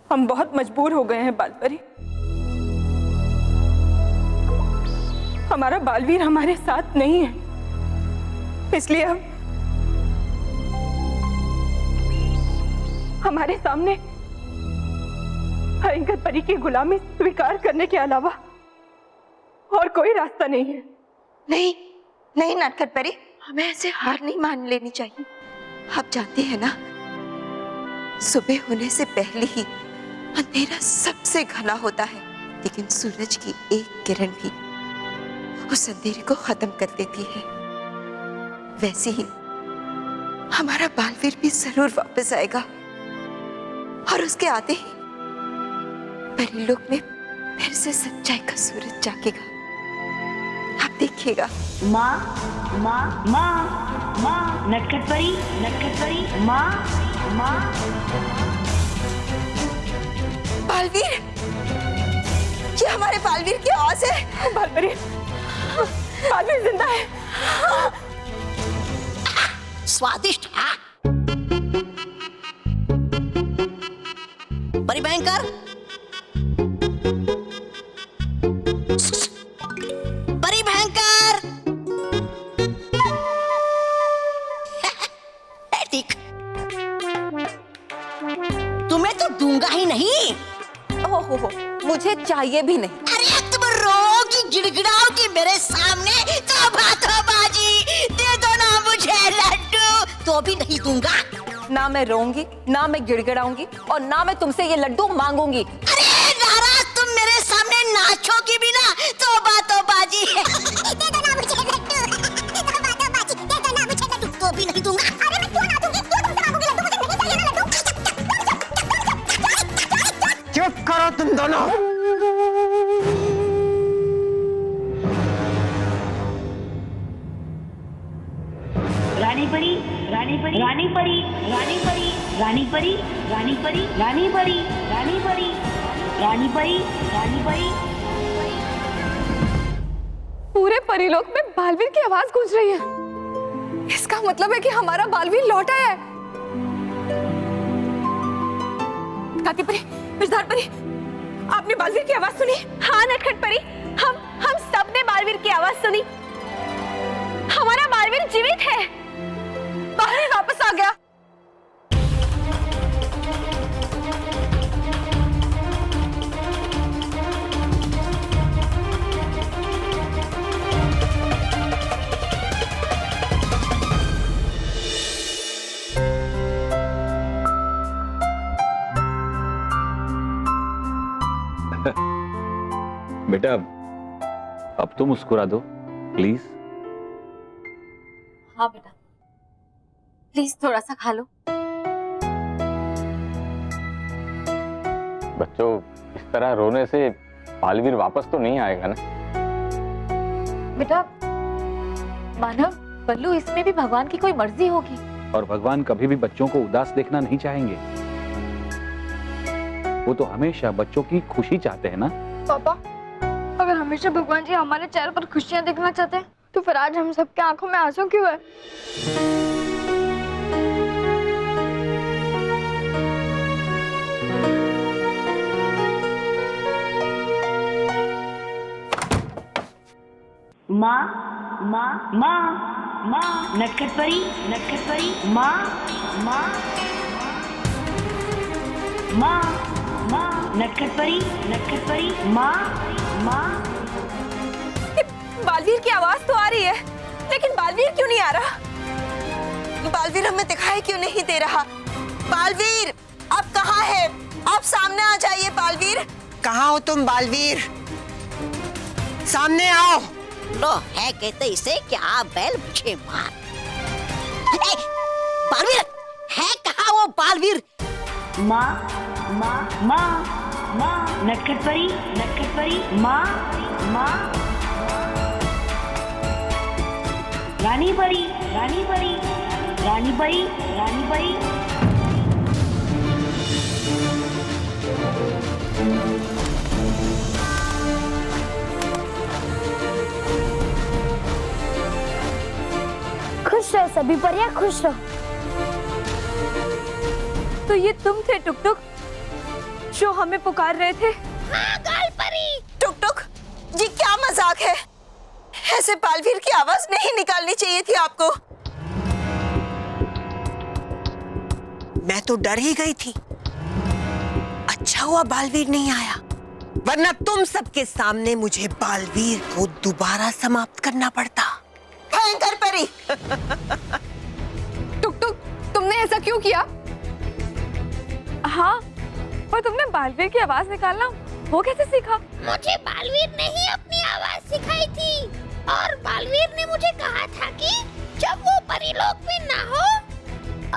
हम बहुत मजबूर हो गए हैं बालपरी। हमारा बालवीर हमारे साथ नहीं है, इसलिए हमारे सामने भयंकर परी की गुलामी स्वीकार करने के अलावा और कोई रास्ता नहीं है। नहीं नहीं नटखट परी, हमें ऐसे हार नहीं मान लेनी चाहिए। आप जानते हैं ना, सुबह होने से पहले ही अंधेरा सबसे घना होता है, लेकिन सूरज की एक किरण भी उस अंधेरे को खत्म कर देती है। वैसे ही हमारा बालवीर भी जरूर वापस आएगा और उसके आते ही परीलोक में फिर से सच्चाई का सूरज जागेगा। आप देखिएगा। माँ माँ माँ माँ, नटखट परी माँ माँ। बालवीर, ये हमारे बालवीर की आवाज है। बालवीर, बालवीर जिंदा है। स्वादिष्ट है। परी भयंकर, परी भयंकर। ठीक, तुम्हें तो दूंगा ही नहीं। ओहो, मुझे चाहिए भी नहीं। अरे तुम रोगी गिड़गिड़ाओगी मेरे सामने, तो बाजी दे दो ना मुझे लड्डू, तो भी नहीं दूंगा। ना मैं रोऊंगी, ना मैं गिड़गिड़ाऊंगी और ना मैं तुमसे ये लड्डू मांगूंगी। अरे नाराज तुम मेरे सामने नाचोगी भी ना, तो बाजी दे दो ना मुझे लड्डू, दे दो ना मुझे लड्डू, तो भी नहीं दूंगा। अरे मैं क्यों ना दूंगी, क्यों तुमसे मांगूंगी लड्डू, मुझे नहीं चाहिए ना लड्डू। चुप करो तुम दोनों। रानी परी, रानी परी, रानी परी, रानी परी, रानी परी, रानी परी, रानी परी, रानी परी, रानी परी, रानी परी। पूरे परीलोक में बालवीर की आवाज गूंज रही है। इसका मतलब है कि हमारा बालवीर लौट आया है। काकी परी, मिर्धार परी, आपने बालवीर की आवाज सुनी? हाँ नटखट परी, हम सब ने बालवीर की आवाज सुनी। हमारा बालवीर जीवित है, बालवीर वापस आ गया। बेटा, अब तो मुस्कुरा दो प्लीज। हाँ बेटा, प्लीज थोड़ा सा खा लो। बच्चों, इस तरह रोने से बालवीर वापस तो नहीं आएगा ना? बेटा मानव, बल्लू, इसमें भी भगवान की कोई मर्जी होगी। और भगवान कभी भी बच्चों को उदास देखना नहीं चाहेंगे। वो तो हमेशा बच्चों की खुशी चाहते हैं ना। पापा, अगर हमेशा भगवान जी हमारे चेहरे पर खुशियां देखना चाहते हैं तो फिर आज हम सबके आंखों में आंसू क्यों है? माँ माँ माँ माँ नटखट परी माँ माँ माँ माँ नटखट परी माँ माँ। बालवीर की आवाज तो आ रही है, लेकिन बालवीर क्यों नहीं आ रहा? बालवीर हमें दिखाई क्यों नहीं दे रहा? बालवीर, आप कहाँ है? आप सामने आ जाइए बालवीर। कहाँ हो तुम बालवीर? सामने आओ। लो है कहते इसे क्या बैल मुझे मार। बालवीर है कहाँ वो बालवीर? माँ माँ माँ माँ नटखट परी माँ माँ। रानी परी खुश रहो सभी परियां, खुश रहो। तो ये तुम थे टुक टुक जो हमें पुकार रहे थे? हाँ गाल परी। टुक टुक, ये क्या मजाक है? ऐसे बालवीर की आवाज नहीं निकालनी चाहिए थी आपको। मैं तो डर ही गई थी। अच्छा हुआ बालवीर नहीं आया, वरना तुम सबके सामने मुझे बालवीर को दोबारा समाप्त करना पड़ता। भयंकर परी। टुक टुक, तुमने ऐसा क्यों किया? हाँ, और तुमने बालवीर की आवाज निकालना वो कैसे सीखा? मुझे बालवीर ने ही अपनी आवाज सिखाई थी, और बालवीर ने मुझे कहा था कि जब वो परीलोक में ना हो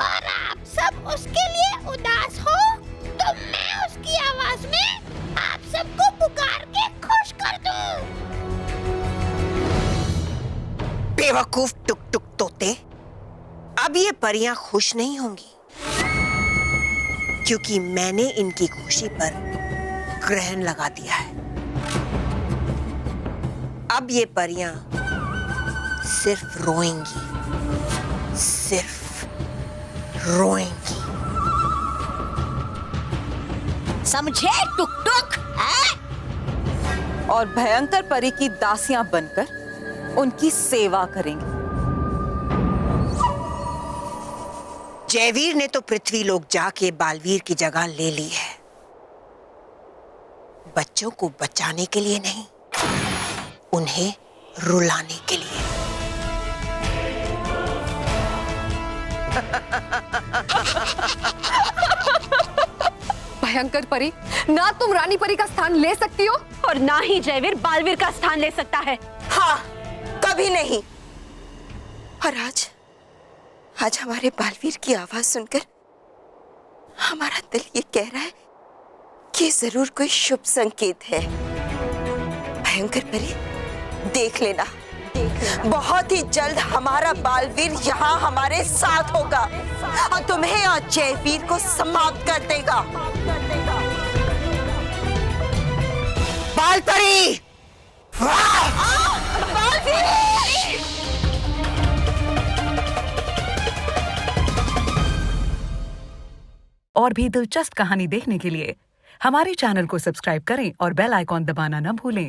और आप सब उसके लिए उदास हो तो मैं उसकी आवाज में आप सबको पुकार के खुश कर दूं। बेवकूफ टुक टुक तोते, अब ये परियां खुश नहीं होंगी, क्योंकि मैंने इनकी खुशी पर ग्रहण लगा दिया है। अब ये परियां सिर्फ रोएंगी, सिर्फ रोएंगी। समझे टुक टुक? और भयंकर परी की दासियां बनकर उनकी सेवा करेंगी। जयवीर ने तो पृथ्वी लोक जाके बालवीर की जगह ले ली है, बच्चों को बचाने के लिए नहीं, उन्हें रुलाने के लिए। भयंकर परी, ना तुम रानी परी का स्थान ले सकती हो और ना ही जयवीर बालवीर का स्थान ले सकता है। हाँ, कभी नहीं। और आज हमारे बालवीर की आवाज सुनकर हमारा दिल ये कह रहा है कि जरूर कोई शुभ संकेत है। भयंकर परी, देख लेना, बहुत ही जल्द हमारा बालवीर यहाँ हमारे साथ होगा और तुम्हें और जयवीर को समाप्त कर देगा। बालपरी! और भी दिलचस्प कहानी देखने के लिए हमारे चैनल को सब्सक्राइब करें और बेल आइकॉन दबाना न भूलें।